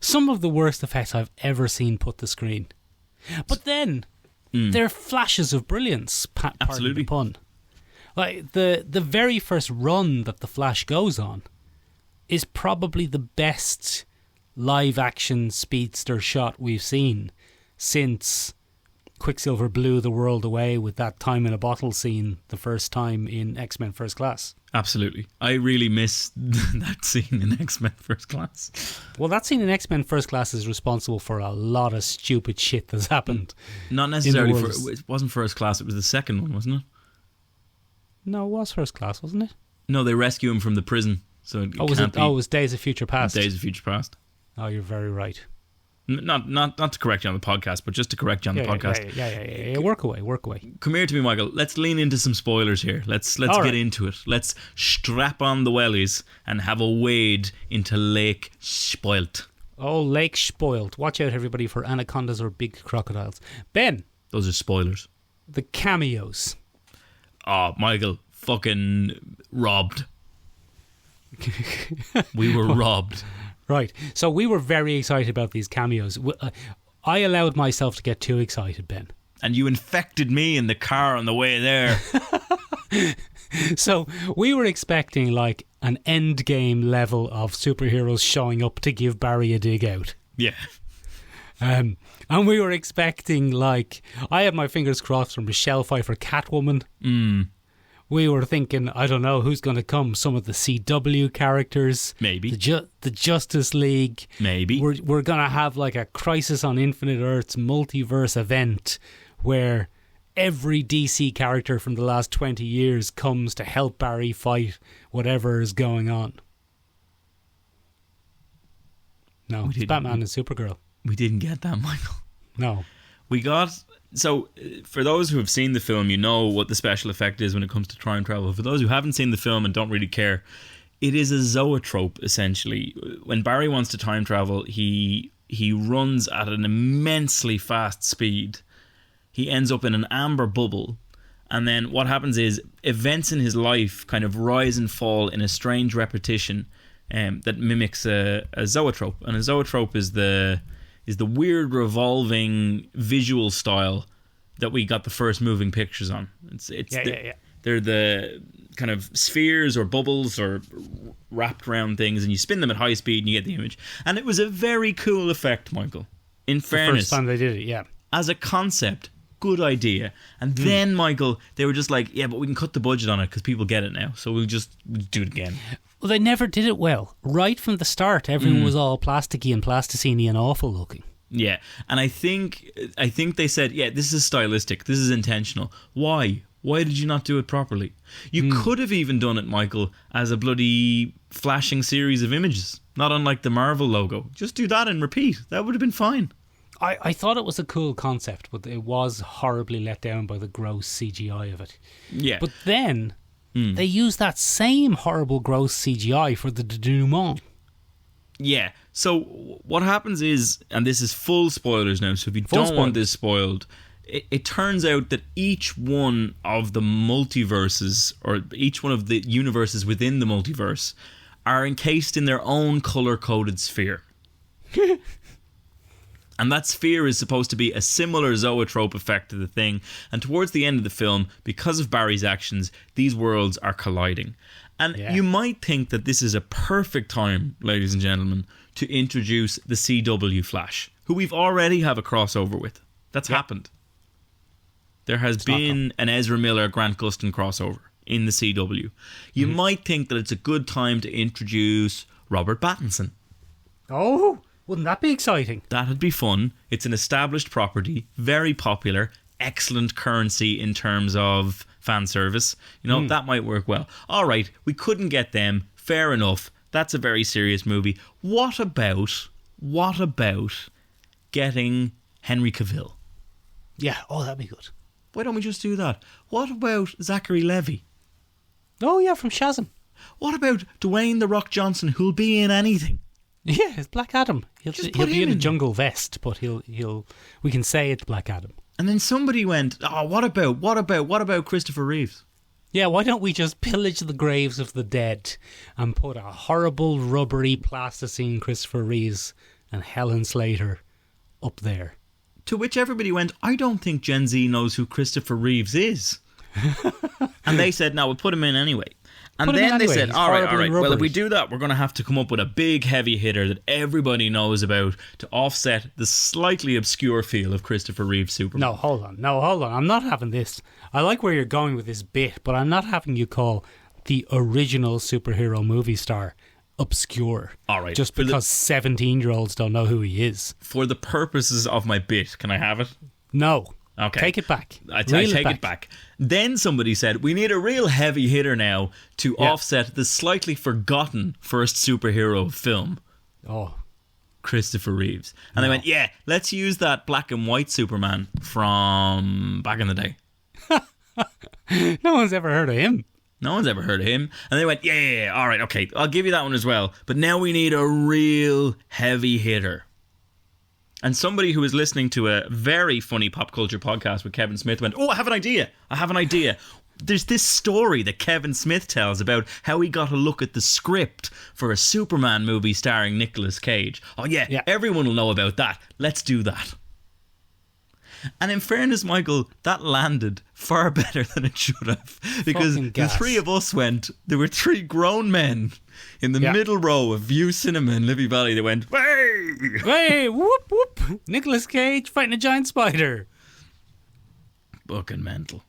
some of the worst effects I've ever seen put to screen. But then there are flashes of brilliance. Pardon Absolutely. the pun. Like the very first run that the Flash goes on is probably the best live action speedster shot we've seen since Quicksilver blew the world away with that time in a bottle scene the first time in X-Men First Class. Absolutely. I really miss that scene in X-Men First Class. Well, that scene in X-Men First Class is responsible for a lot of stupid shit that's happened. Not necessarily, world. it wasn't First Class, it was the second one, wasn't it? No, it was First Class, wasn't it? No, they rescue him from the prison. So it Was can't it? be Oh, it was Days of Future Past. Days of Future Past. Oh, you're very right. Not to correct you on the podcast, but just to correct you on the podcast. Yeah. Work away. Come here to me, Michael. Let's lean into some spoilers here. Let's All get right. into it. Let's strap on the wellies and have a wade into Lake Spoilt. Oh, Lake Spoiled. Watch out, everybody, for anacondas or big crocodiles. Ben, Those are spoilers. the cameos. Oh, Michael, fucking robbed. We were robbed. Right. So we were very excited about these cameos. I allowed myself to get too excited, Ben. And you infected me in the car on the way there. So we were expecting like an end game level of superheroes showing up to give Barry a dig out. Yeah. And we were expecting like, I had my fingers crossed for Michelle Pfeiffer Catwoman. We were thinking, I don't know who's going to come. Some of the CW characters, Maybe. the Justice League. Maybe. We're going to have like a Crisis on Infinite Earths multiverse event where every DC character from the last 20 years comes to help Barry fight whatever is going on. No, it's Batman and Supergirl. We didn't get that, Michael. No. We got... So, for those who have seen the film, you know what the special effect is when it comes to time travel. For those who haven't seen the film and don't really care, it is a zoetrope, essentially. When Barry wants to time travel, he runs at an immensely fast speed. He ends up in an amber bubble. And then what happens is events in his life kind of rise and fall in a strange repetition that mimics a zoetrope. And a zoetrope is the weird revolving visual style that we got the first moving pictures on. They're the kind of spheres or bubbles or wrapped around things, and you spin them at high speed and you get the image. And it was a very cool effect, Michael. In fairness, First time they did it, yeah. as a concept, good idea. And then, Michael, they were just like, yeah, but we can cut the budget on it because people get it now, so we'll just do it again. Well, they never did it well. Right from the start, everyone was all plasticky and plasticine-y and awful looking. Yeah, and I think they said, yeah, this is stylistic, this is intentional. Why? Why did you not do it properly? You could have even done it, Michael, as a bloody flashing series of images, not unlike the Marvel logo. Just do that and repeat. That would have been fine. I thought it was a cool concept, but it was horribly let down by the gross CGI of it. Yeah. But then they used that same horrible gross CGI for the denouement. Yeah. So what happens is, and this is full spoilers now, so if you don't want this spoiled, it turns out that each one of the multiverses, or each one of the universes within the multiverse, are encased in their own colour-coded sphere. And that sphere is supposed to be a similar zoetrope effect to the Thing. And towards the end of the film, because of Barry's actions, these worlds are colliding. And you might think that this is a perfect time, ladies and gentlemen, to introduce the CW Flash, who we've already have a crossover with. That's happened. There has been an Ezra Miller, Grant Gustin crossover in the CW. You might think that it's a good time to introduce Robert Pattinson. Oh, wouldn't that be exciting? That'd be fun. It's an established property, very popular, excellent currency in terms of fan service. You know, that might work well. All right, we couldn't get them. Fair enough. That's a very serious movie. What about getting Henry Cavill? Yeah, that'd be good. Why don't we just do that? What about Zachary Levi? Oh, yeah, from Shazam. What about Dwayne "The Rock" Johnson, who'll be in anything? Yeah, it's Black Adam. He'll be in a jungle vest, but we can say it's Black Adam. And then somebody went, what about Christopher Reeves? Yeah, why don't we just pillage the graves of the dead and put a horrible, rubbery, plasticine Christopher Reeves and Helen Slater up there? To which everybody went, I don't think Gen Z knows who Christopher Reeves is. And they said, no, we'll put him in anyway. And then they said, all right. Well, if we do that, we're going to have to come up with a big heavy hitter that everybody knows about to offset the slightly obscure feel of Christopher Reeve's Superman. No, hold on. I'm not having this. I like where you're going with this bit, but I'm not having you call the original superhero movie star obscure. All right. Just because 17-year-olds don't know who he is. For the purposes of my bit, can I have it? No. Okay. Take it back. I take it back. Then somebody said, we need a real heavy hitter now to offset the slightly forgotten first superhero film. Oh. Christopher Reeves. And they went, yeah, let's use that black and white Superman from back in the day. No one's ever heard of him. No one's ever heard of him. And they went, yeah, all right, okay, I'll give you that one as well. But now we need a real heavy hitter. And somebody who was listening to a very funny pop culture podcast with Kevin Smith went, I have an idea. There's this story that Kevin Smith tells about how he got a look at the script for a Superman movie starring Nicolas Cage. Oh yeah, everyone will know about that. Let's do that. And in fairness, Michael, that landed far better than it should have. Because the three of us went, there were three grown men in the middle row of View Cinema in Liffey Valley. They went, hey, whoop, whoop. Nicolas Cage fighting a giant spider. Fucking mental.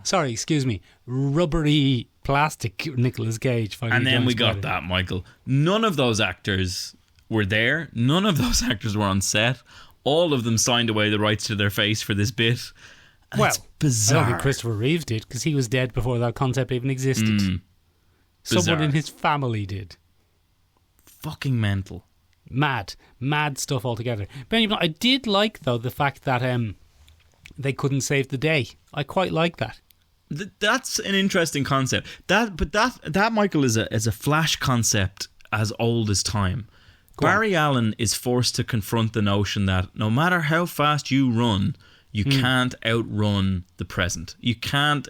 Sorry, excuse me. Rubbery plastic Nicolas Cage fighting and a then giant we spider. got that, Michael. None of those actors were there. None of those actors were on set. All of them signed away the rights to their face for this bit. It's bizarre. I don't think Christopher Reeves did, because he was dead before that concept even existed. Someone in his family did. Fucking mental. Mad stuff altogether. Ben, I did like, though, the fact that they couldn't save the day. I quite like that. That's an interesting concept. That Michael is a Flash concept as old as time. Barry Allen is forced to confront the notion that no matter how fast you run, you can't outrun the present. You can't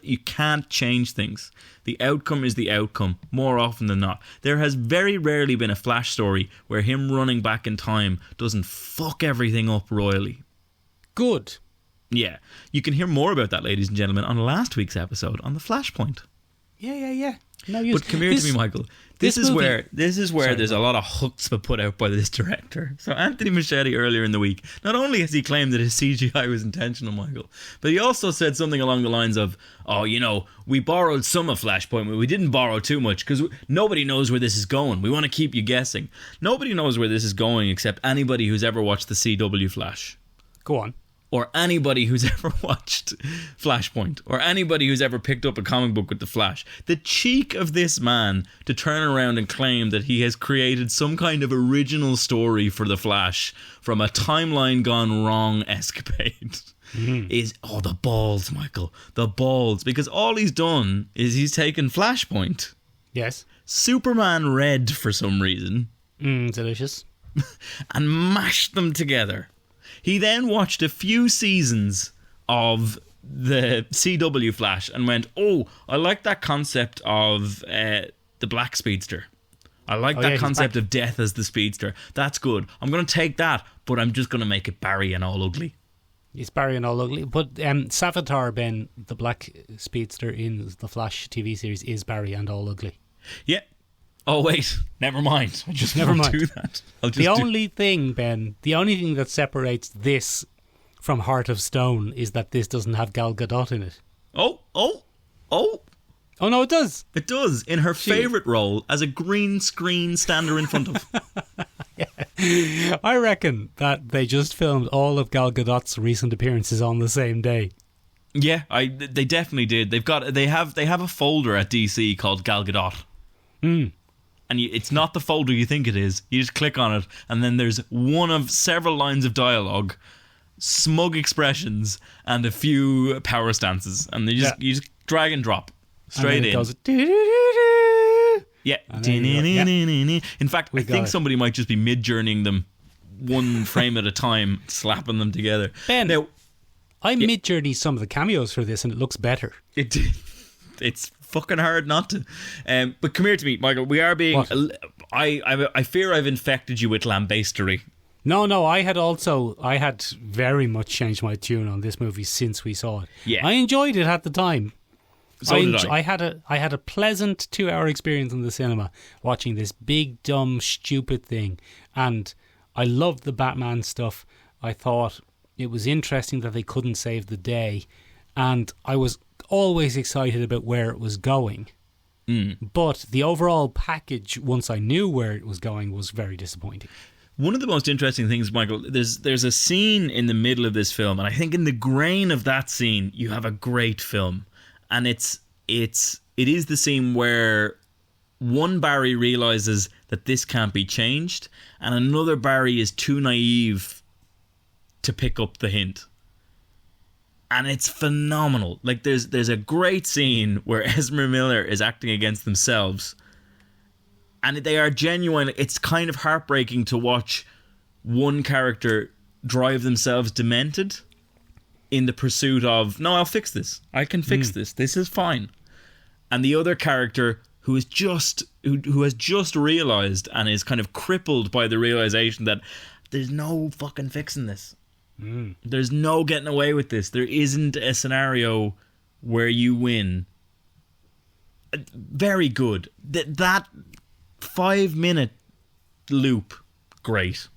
change things. The outcome is the outcome more often than not. There has very rarely been a Flash story where him running back in time doesn't fuck everything up royally. Good. Yeah. You can hear more about that, ladies and gentlemen, on last week's episode on the Flashpoint. Yeah. No use. But come here to me, Michael. This is where there's a lot of chutzpah put out by this director. So Anthony Muschietti earlier in the week, not only has he claimed that his CGI was intentional, Michael, but he also said something along the lines of, we borrowed some of Flashpoint, but we didn't borrow too much because nobody knows where this is going. We want to keep you guessing. Nobody knows where this is going except anybody who's ever watched the CW Flash. Go on. Or anybody who's ever watched Flashpoint, or anybody who's ever picked up a comic book with the Flash. The cheek of this man to turn around and claim that he has created some kind of original story for the Flash from a timeline gone wrong escapade is, the balls, Michael. The balls. Because all he's done is he's taken Flashpoint. Yes. Superman Red for some reason. Delicious. And mashed them together. He then watched a few seasons of the CW Flash and went, I like that concept of the black speedster. I like Oh, that yeah, he's concept back. of death as the speedster. That's good. I'm going to take that, but I'm just going to make it Barry and all ugly. He's Barry and all ugly. But Savitar, Ben, the black speedster in the Flash TV series, is Barry and all ugly. Yeah. Oh, wait. Never mind. I just Never won't mind. do that. I'll just The only thing, Ben, the only thing that separates this from Heart of Stone is that this doesn't have Gal Gadot in it. Oh. Oh, no, it does. It does. In her favourite role as a green screen stander in front of. I reckon that they just filmed all of Gal Gadot's recent appearances on the same day. Yeah, they definitely did. They have a folder at DC called Gal Gadot. And it's not the folder you think it is. You just click on it, and then there's one of several lines of dialogue, smug expressions, and a few power stances, and you just drag and drop straight in. It goes, Yeah. And there you go. In fact, I got think it. somebody might just be mid-journeying them one frame at a time, slapping them together. Ben, Now, I mid-journeyed some of the cameos for this, and it looks better. it's fucking hard not to. But come here to me, Michael. We are being. What? I fear I've infected you with lambastery. No, I had very much changed my tune on this movie since we saw it. Yeah. I enjoyed it at the time. So did I. I had a pleasant 2-hour experience in the cinema watching this big, dumb, stupid thing. And I loved the Batman stuff. I thought it was interesting that they couldn't save the day. And I was always excited about where it was going. But the overall package, once I knew where it was going, was very disappointing. One of the most interesting things, Michael, there's a scene in the middle of this film, and I think in the grain of that scene, you have a great film. And it is the scene where one Barry realizes that this can't be changed, and another Barry is too naive to pick up the hint. And it's phenomenal. Like there's a great scene where Ezra Miller is acting against themselves, and they are genuine. It's kind of heartbreaking to watch one character drive themselves demented in the pursuit of, no, I'll fix this. I can fix this. This is fine. And the other character who has just realized and is kind of crippled by the realization that there's no fucking fixing this. There's no getting away with this. There isn't a scenario where you win. Very good. That 5-minute loop, great.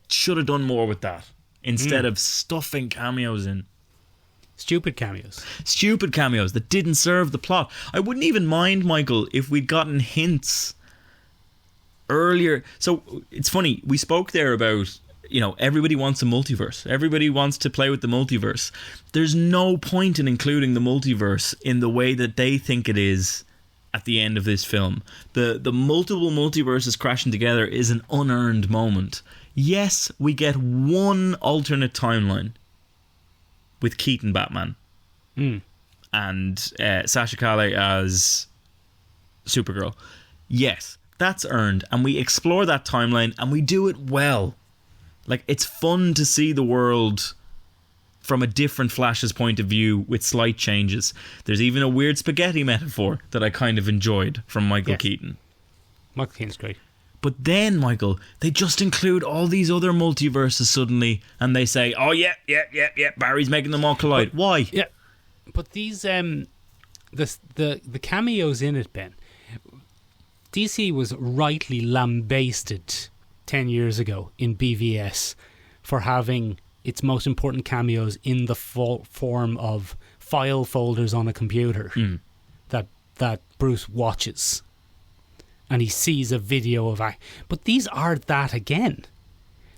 Should have done more with that instead of stuffing cameos in. Stupid cameos. Stupid cameos that didn't serve the plot. I wouldn't even mind, Michael, if we'd gotten hints earlier. So it's funny, we spoke there about, everybody wants a multiverse. Everybody wants to play with the multiverse. There's no point in including the multiverse in the way that they think it is at the end of this film. The multiple multiverses crashing together is an unearned moment. Yes, we get one alternate timeline with Keaton Batman and Sasha Calle as Supergirl. Yes, that's earned, and we explore that timeline and we do it well. Like, it's fun to see the world from a different Flash's point of view with slight changes. There's even a weird spaghetti metaphor that I kind of enjoyed from Michael Keaton. Michael Keaton's great. But then, Michael, they just include all these other multiverses suddenly, and they say, oh, yeah, Barry's making them all collide. Why? Yeah. But these, the cameos in it, Ben, DC was rightly lambasted 10 years ago in BVS for having its most important cameos in the form of file folders on a computer that Bruce watches. And he sees a video of... But these are that again.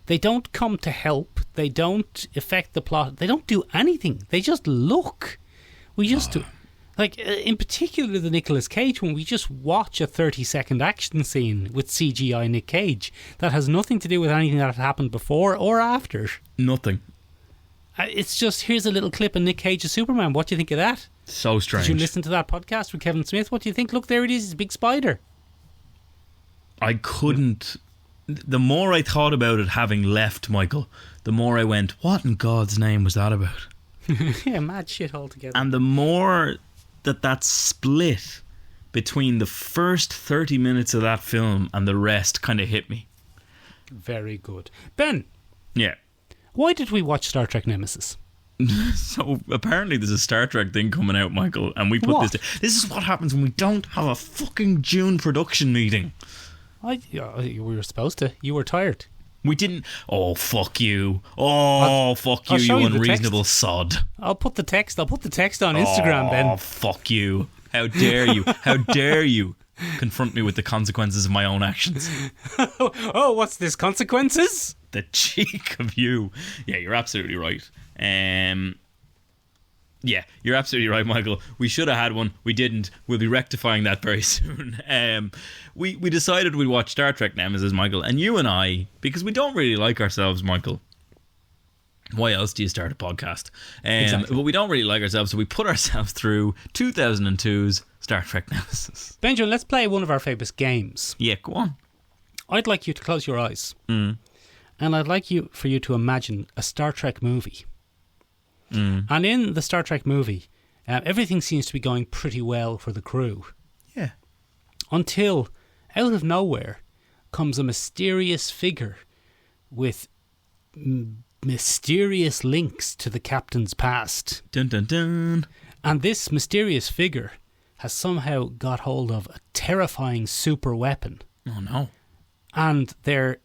They don't come to help. They don't affect the plot. They don't do anything. They just look. We just... Like, in particular, the Nicolas Cage one, we just watch a 30-second action scene with CGI Nick Cage that has nothing to do with anything that had happened before or after. Nothing. It's just, here's a little clip of Nick Cage as Superman. What do you think of that? So strange. Did you listen to that podcast with Kevin Smith? What do you think? Look, there it is. It's a big spider. I couldn't... The more I thought about it having left, Michael, the more I went, what in God's name was that about? Yeah, mad shit altogether. And the more that split between the first 30 minutes of that film and the rest kind of hit me. Very good. Ben, Yeah. why did we watch Star Trek Nemesis? So apparently there's a Star Trek thing coming out, Michael, and we put What? this is what happens when we don't have a fucking June production meeting. We were supposed to. You were tired. We didn't. Oh, fuck you. Oh, fuck you, I'll show you you the unreasonable sod. I'll put the text on Instagram, Oh, Ben. fuck you. How dare you? How dare you confront me with the consequences of my own actions? Oh, what's this? Consequences? The cheek of you. Yeah, you're absolutely right. Yeah, you're absolutely right, Michael. We should have had one. We didn't. We'll be rectifying that very soon. We decided we'd watch Star Trek Nemesis, Michael, and you and I, because we don't really like ourselves, Michael. Why else do you start a podcast? Exactly. But we don't really like ourselves, so we put ourselves through 2002's Star Trek Nemesis. Benjamin, let's play one of our famous games. Yeah, go on. I'd like you to close your eyes. And I'd like for you to imagine a Star Trek movie. And in the Star Trek movie, everything seems to be going pretty well for the crew. Yeah. Until, out of nowhere, comes a mysterious figure with mysterious links to the captain's past. Dun dun dun. And this mysterious figure has somehow got hold of a terrifying super weapon. Oh no. And they're,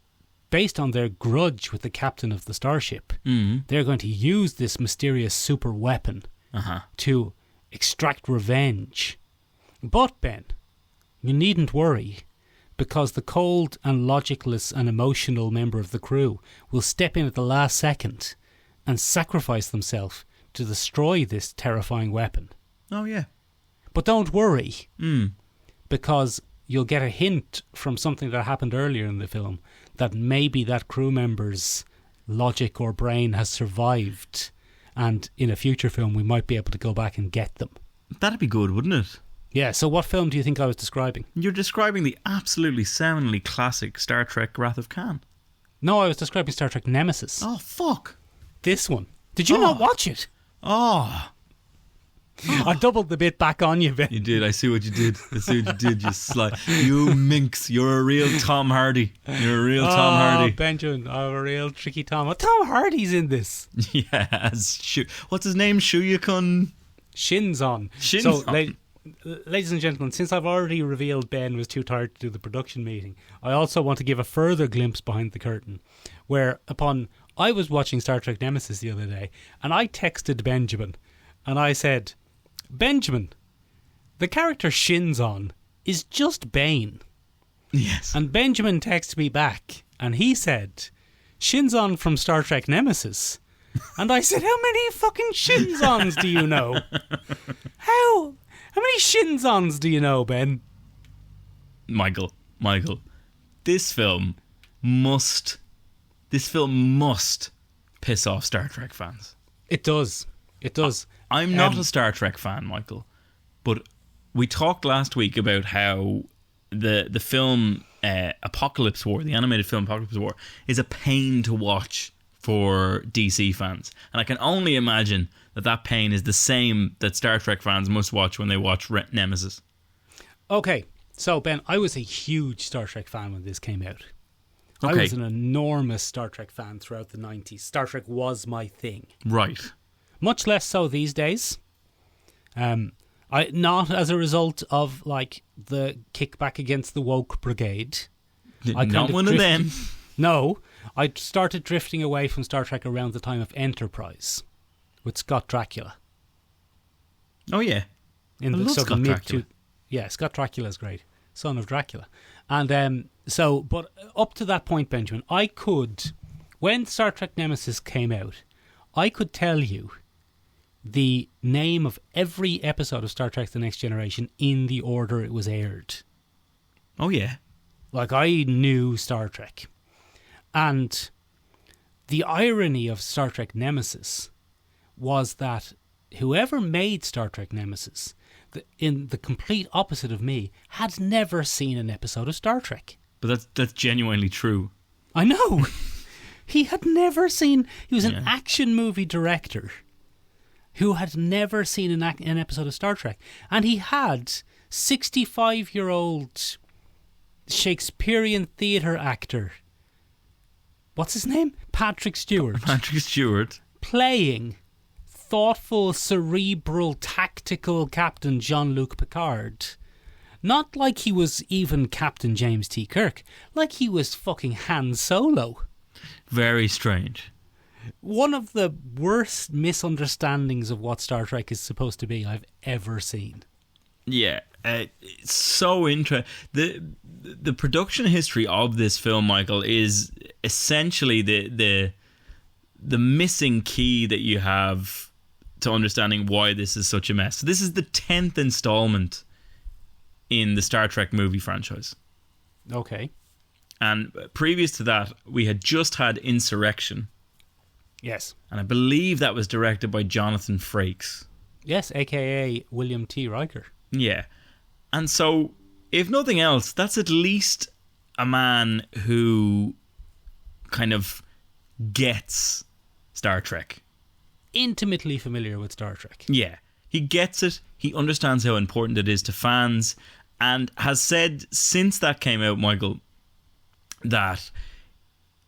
based on their grudge with the captain of the starship, they're going to use this mysterious super weapon to extract revenge. But, Ben, you needn't worry, because the cold and logicless and emotional member of the crew will step in at the last second and sacrifice themselves to destroy this terrifying weapon. Oh yeah. But don't worry, because you'll get a hint from something that happened earlier in the film that maybe that crew member's logic or brain has survived, and in a future film we might be able to go back and get them. That'd be good, wouldn't it? Yeah, so what film do you think I was describing? You're describing the absolutely seminally classic Star Trek Wrath of Khan. No, I was describing Star Trek Nemesis. Oh, fuck. This one. Did you not watch it? Oh. I doubled the bit back on you, Ben. You did. I see what you did. You minx. You're a real Tom Hardy. You're a real Tom Hardy. Benjamin, I'm a real tricky Tom. Oh, Tom Hardy's in this. Yes. What's his name? Shuyukun? Shinzon. Shinzon. Ladies and gentlemen, since I've already revealed Ben was too tired to do the production meeting, I also want to give a further glimpse behind the curtain, I was watching Star Trek Nemesis the other day, and I texted Benjamin, and I said, Benjamin, the character Shinzon is just Bane. Yes. And Benjamin texted me back, and he said, Shinzon from Star Trek Nemesis. And I said, how many fucking Shinzons do you know? How many Shinzons do you know, Ben? Michael, this film must piss off Star Trek fans. It does. I'm not a Star Trek fan, Michael, but we talked last week about how the film Apocalypse War, the animated film Apocalypse War, is a pain to watch for DC fans. And I can only imagine that pain is the same that Star Trek fans must watch when they watch Nemesis. Okay, so Ben, I was a huge Star Trek fan when this came out. Okay. I was an enormous Star Trek fan throughout the 90s. Star Trek was my thing. Right. Much less so these days. Not as a result of like the kickback against the woke brigade. Not one of them. No, I started drifting away from Star Trek around the time of Enterprise with Scott Bakula. Oh yeah, I love Scott Bakula. Yeah, Scott Bakula is great, son of Dracula, and but up to that point, Benjamin, when Star Trek Nemesis came out, I could tell you the name of every episode of Star Trek The Next Generation in the order it was aired. Oh yeah. Like, I knew Star Trek. And the irony of Star Trek Nemesis was that whoever made Star Trek Nemesis, in the complete opposite of me, had never seen an episode of Star Trek. But that's genuinely true. I know. He had never seen... He was an action movie director who had never seen an episode of Star Trek. And he had 65-year-old Shakespearean theatre actor. What's his name? Patrick Stewart. Patrick Stewart. Playing thoughtful, cerebral, tactical Captain Jean-Luc Picard. Not like he was even Captain James T. Kirk. Like he was fucking Han Solo. Very strange. One of the worst misunderstandings of what Star Trek is supposed to be I've ever seen. Yeah, it's so interesting. The production history of this film, Michael, is essentially the missing key that you have to understanding why this is such a mess. So this is the 10th installment in the Star Trek movie franchise. Okay. And previous to that, we had just had Insurrection. Yes. And I believe that was directed by Jonathan Frakes. Yes, a.k.a. William T. Riker. Yeah. And so, if nothing else, that's at least a man who kind of gets Star Trek. Intimately familiar with Star Trek. Yeah. He gets it. He understands how important it is to fans. And has said since that came out, Michael, that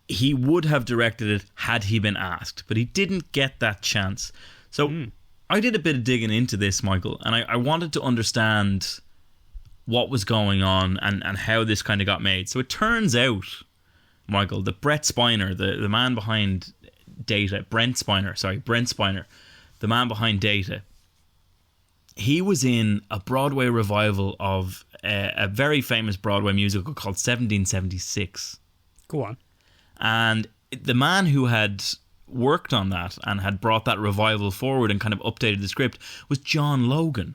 he would have directed it had he been asked. But he didn't get that chance. So I did a bit of digging into this, Michael. And I wanted to understand what was going on and how this kind of got made. So it turns out, Michael, that Brent Spiner, the man behind Data, Brent Spiner, the man behind Data, he was in a Broadway revival of a very famous Broadway musical called 1776. Go on. And the man who had worked on that and had brought that revival forward and kind of updated the script was John Logan.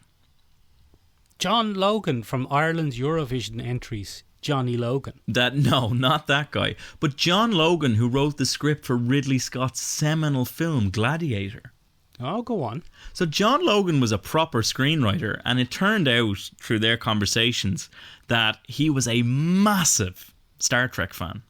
John Logan from Ireland's Eurovision entries. Johnny Logan. No, not that guy. But John Logan, who wrote the script for Ridley Scott's seminal film Gladiator. Oh, go on. So John Logan was a proper screenwriter, and it turned out through their conversations that he was a massive Star Trek fan.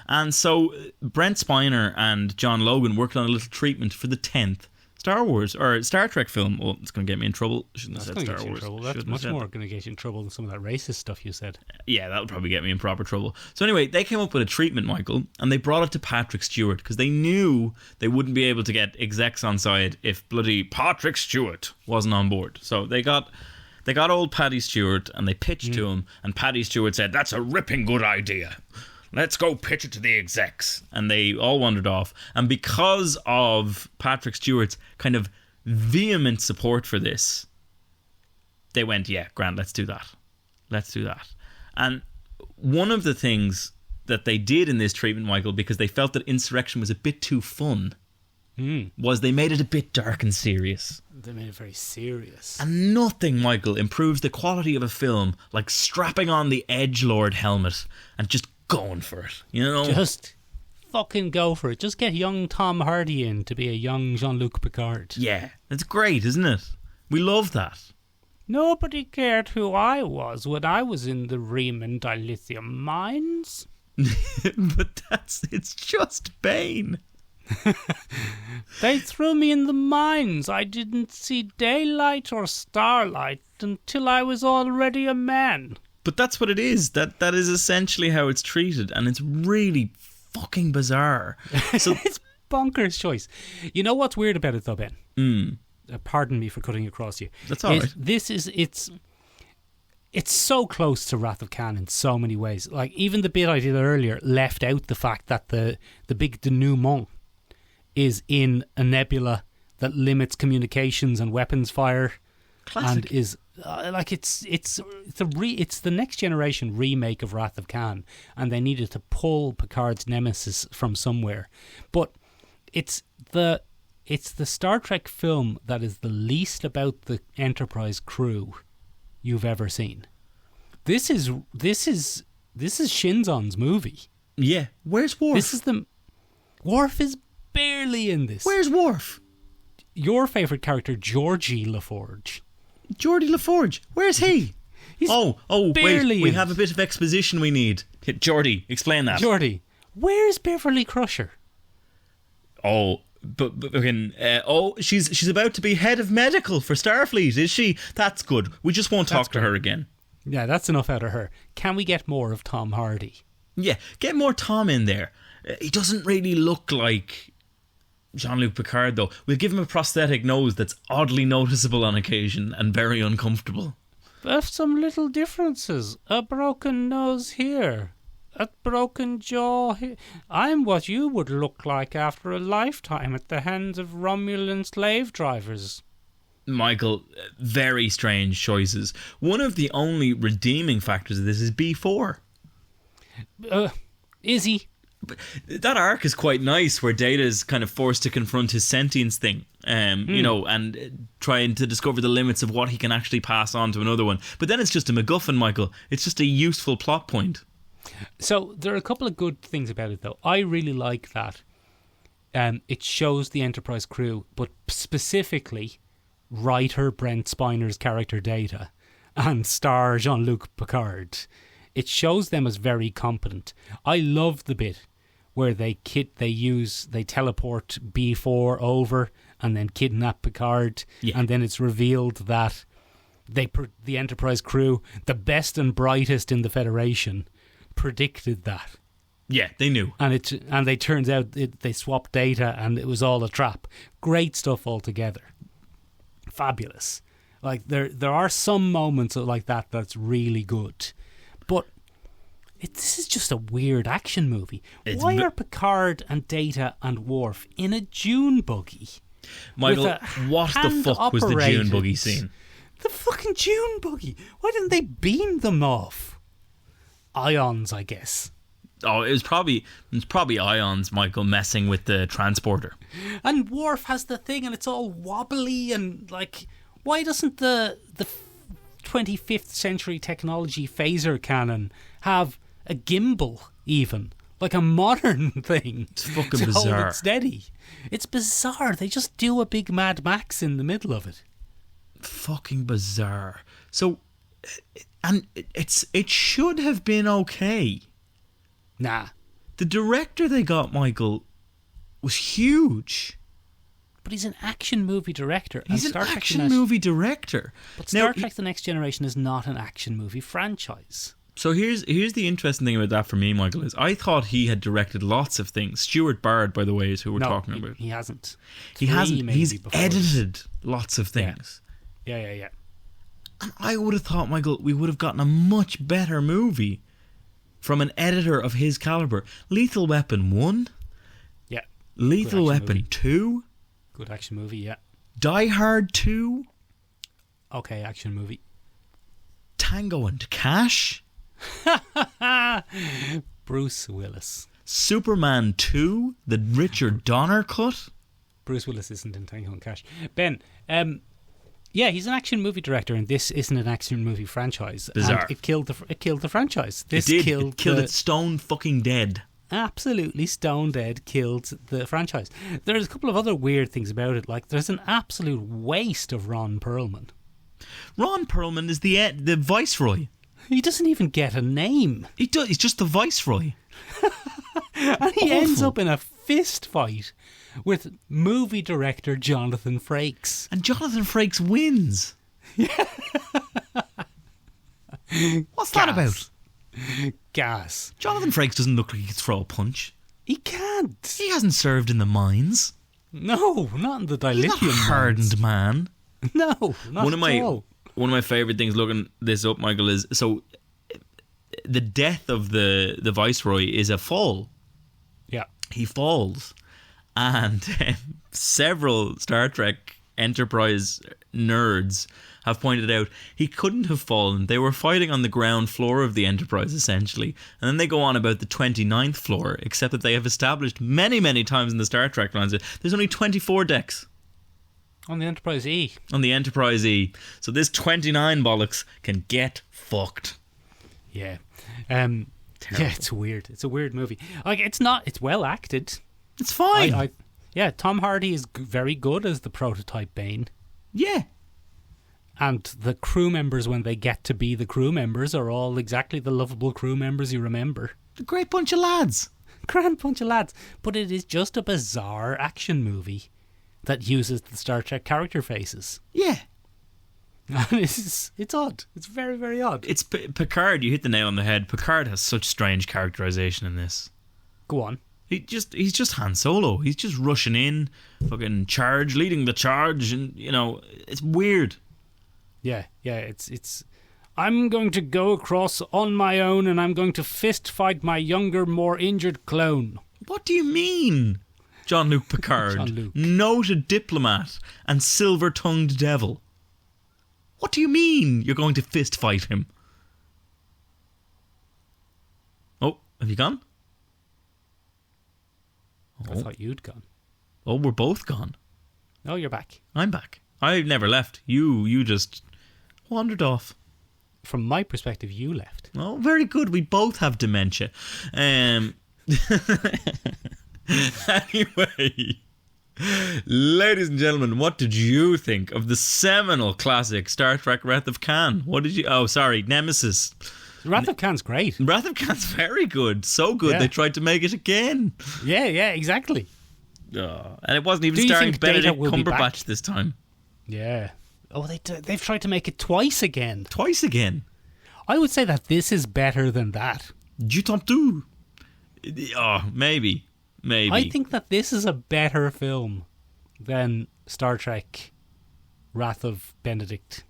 And so Brent Spiner and John Logan worked on a little treatment for the 10th Star Trek film. Oh, it's going to get me in trouble. Shouldn't have said Star Wars. That's much more going to get you in trouble than some of that racist stuff you said. Yeah, that'll probably get me in proper trouble. So anyway, they came up with a treatment, Michael, and they brought it to Patrick Stewart because they knew they wouldn't be able to get execs on side if bloody Patrick Stewart wasn't on board. So they got old Paddy Stewart and they pitched to him, and Paddy Stewart said, "That's a ripping good idea. Let's go pitch it to the execs." And they all wandered off. And because of Patrick Stewart's kind of vehement support for this, they went, yeah, grand, let's do that. Let's do that. And one of the things that they did in this treatment, Michael, because they felt that Insurrection was a bit too fun, was they made it a bit dark and serious. They made it very serious. And nothing, Michael, improves the quality of a film like strapping on the Edgelord helmet and just going for it, you know? Just fucking go for it. Just get young Tom Hardy in to be a young Jean-Luc Picard. Yeah, it's great, isn't it? We love that. Nobody cared who I was when I was in the Riemann dilithium mines. But it's just Bane. They threw me in the mines. I didn't see daylight or starlight until I was already a man. But that's what it is. That is essentially how it's treated, and it's really fucking bizarre. So it's bonkers choice. You know what's weird about it though, Ben? Pardon me for cutting across you. That's all right. It's so close to Wrath of Khan in so many ways. Like even the bit I did earlier left out the fact that the big denouement is in a nebula that limits communications and weapons fire. Classic. And is it's the next generation remake of Wrath of Khan, and they needed to pull Picard's Nemesis from somewhere. But it's the Star Trek film that is the least about the Enterprise crew you've ever seen. This is Shinzon's movie. Yeah, where's Worf? Worf is barely in this. Where's Worf? Your favourite character, Georgie LaForge. Geordie LaForge, where's he? He's wait, we have a bit of exposition we need. Geordie, explain that. Geordie, where's Beverly Crusher? Oh, But again, she's about to be head of medical for Starfleet, is she? That's good. We just won't talk to her again. Yeah, that's enough out of her. Can we get more of Tom Hardy? Yeah, get more Tom in there. He doesn't really look like Jean-Luc Picard, though. We'll give him a prosthetic nose that's oddly noticeable on occasion and very uncomfortable. There's some little differences. A broken nose here. A broken jaw here. I'm what you would look like after a lifetime at the hands of Romulan slave drivers. Michael, very strange choices. One of the only redeeming factors of this is B4. Is he? But that arc is quite nice, where Data's kind of forced to confront his sentience thing, and trying to discover the limits of what he can actually pass on to another one. But then it's just a MacGuffin, Michael. It's just a useful plot point. So there are a couple of good things about it, though. I really like that. It shows the Enterprise crew, but specifically writer Brent Spiner's character Data and star Jean-Luc Picard. It shows them as very competent. I love the bit where they teleport B4 over and then kidnap Picard, and then it's revealed that the Enterprise crew, the best and brightest in the Federation, predicted that. Yeah, they knew. And they turns out they swapped data and it was all a trap. Great stuff altogether. Fabulous. Like there are some moments like that that's really good. But this is just a weird action movie. Why are Picard and Data and Worf in a Dune buggy? Michael, what the fuck was the Dune buggy scene? The fucking Dune buggy. Why didn't they beam them off? Ions, I guess. Oh, it was probably ions, Michael, messing with the transporter. And Worf has the thing and it's all wobbly and like, why doesn't the 25th century technology phaser cannon have a gimbal even? Like a modern thing. It's fucking to bizarre. Hold it steady. It's bizarre. They just do a big Mad Max in the middle of it. Fucking bizarre. So, and it should have been okay. Nah. The director they got, Michael, was huge. But he's an action movie director. He's an action movie director. But Star Trek The Next Generation is not an action movie franchise. So here's the interesting thing about that for me, Michael, is I thought he had directed lots of things. Stuart Bard, by the way, is who we're talking about. He hasn't. He hasn't. He's edited lots of things. Yeah. And I would have thought, Michael, we would have gotten a much better movie from an editor of his caliber. Lethal Weapon 1. Yeah. Lethal Weapon movie. 2. Good action movie, yeah. Die Hard 2. Okay, action movie. Tango and Cash. Bruce Willis. Superman 2, the Richard Donner cut. Bruce Willis isn't in Tango and Cash. Ben, yeah, he's an action movie director, and this isn't an action movie franchise. Bizarre. And it killed the franchise. This it did. killed it killed it stone fucking dead. Absolutely stone dead. Killed the franchise. There's a couple of other weird things about it. Like there's an absolute waste of Ron Perlman. Ron Perlman is the Viceroy. He doesn't even get a name. He does. He's just the Viceroy. And he ends up in a fist fight with movie director Jonathan Frakes. And Jonathan Frakes wins. What's that about? Gas. Jonathan Frakes doesn't look like he could throw a punch. He can't. He hasn't served in the mines. No, not in the dilithium. He's not a hardened man. No, not at all. One of my favourite things looking this up, Michael, is so the death of the Viceroy is a fall. Yeah. He falls. And several Star Trek Enterprise nerds have pointed out he couldn't have fallen. They were fighting on the ground floor of the Enterprise, essentially. And then they go on about the 29th floor, except that they have established many, many times in the Star Trek lines that there's only 24 decks. On the Enterprise E. On the Enterprise E. So this 29 bollocks can get fucked. Yeah. Yeah, it's weird. It's a weird movie. Like, it's well acted. It's fine. Yeah, Tom Hardy is very good as the prototype Bane. Yeah. And the crew members, when they get to be the crew members, are all exactly the lovable crew members you remember. A great bunch of lads. Grand bunch of lads. But it is just a bizarre action movie that uses the Star Trek character faces. Yeah. And it's odd. It's very, very odd. It's Picard. You hit the nail on the head. Picard has such strange characterization in this. Go on. He's just Han Solo. He's just rushing in, fucking leading the charge, and it's weird. Yeah. It's. I'm going to go across on my own, and I'm going to fist fight my younger, more injured clone. What do you mean, Jean-Luc Picard? Jean-Luc. Noted diplomat and silver-tongued devil. What do you mean you're going to fist fight him? Oh, have you gone? I thought you'd gone. Oh, we're both gone. Oh, you're back. I'm back. I never left. You just wandered off. From my perspective, you left. Oh, very good. We both have dementia. Anyway, ladies and gentlemen, what did you think of the seminal classic Star Trek Wrath of Khan? What did you... Oh, sorry, Nemesis. Wrath of Khan's great. Wrath of Khan's very good. So good, They tried to make it again. Yeah, exactly. And it wasn't even Do you starring think Data Benedict will be back? Cumberbatch this time. Yeah. Oh, they've tried to make it twice again. Twice again. I would say that this is better than that. Du temps. Oh, maybe. I think that this is a better film than Star Trek Wrath of Benedict.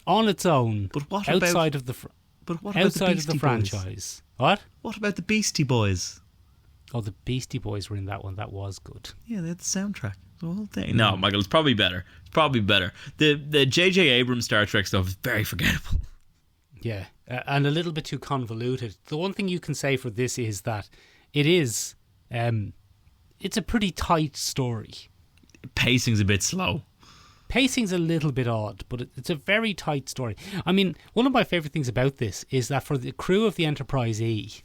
On its own, but what outside about, of the but what outside about the of the franchise. What? What about the Beastie Boys? Oh, the Beastie Boys were in that one. That was good. Yeah, they had the soundtrack. The whole thing. No, Michael, it's probably better. The J.J. Abrams Star Trek stuff is very forgettable. Yeah, and a little bit too convoluted. The one thing you can say for this is that it is, it's a pretty tight story. Pacing's a bit slow. Pacing's a little bit odd, but it's a very tight story. I mean, one of my favourite things about this is that for the crew of the Enterprise E,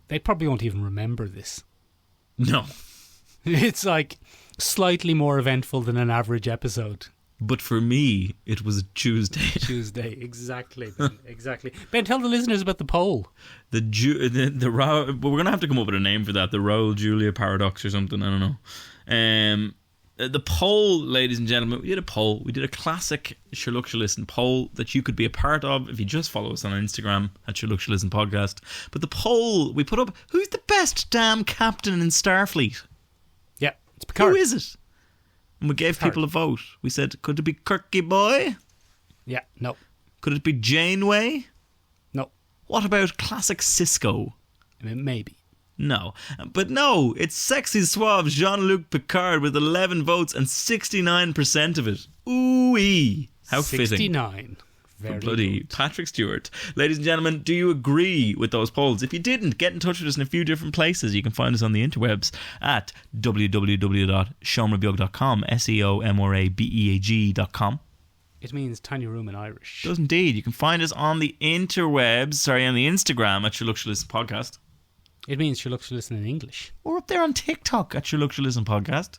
they probably won't even remember this. No. It's like slightly more eventful than an average episode. But for me, it was a Tuesday. Tuesday, exactly, Ben, exactly. Ben, tell the listeners about the poll. We're going to have to come up with a name for that. The Raul Julia paradox or something. I don't know. The poll, ladies and gentlemen, we did a poll. We did a classic Sherlock Shall Listen poll that you could be a part of if you just follow us on Instagram at Sherlock Shall Listen Podcast. But the poll we put up, who's the best damn captain in Starfleet? Yeah, it's Picard. Who is it? And we gave people a vote. We said, could it be Kirky Boy? Yeah, no. Could it be Janeway? No. What about classic Cisco? I mean, maybe. No. But no, it's sexy suave Jean-Luc Picard with 11 votes and 69% of it. Ooh-wee. How 69. fitting. 69. Very bloody good. Patrick Stewart. Ladies and gentlemen, do you agree with those polls? If you didn't, get in touch with us in a few different places. You can find us on the interwebs at www.seomrabeag.com, seomrabeag.com. It means tiny room in Irish. It does indeed. You can find us on the interwebs, on the Instagram at Sherlock Shall Listen Podcast. It means Sherlock Shall Listen in English. Or up there on TikTok at Sherlock Shall Listen Podcast.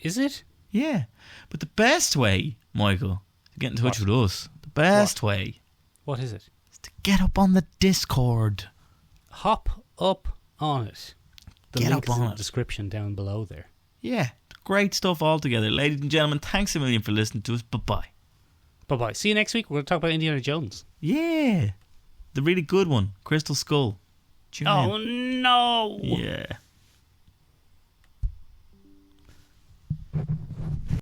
Is it? Yeah. But the best way, Michael, to get in touch with us, the best way What is it? is to get up on the Discord. Hop up on it. The Get link up is in on the it. description down below there. Yeah. Great stuff altogether. Ladies and gentlemen, thanks a million for listening to us. Bye-bye. Bye-bye. See you next week. We're going to talk about Indiana Jones. Yeah. The really good one, Crystal Skull. Tune in. Oh, no. Yeah.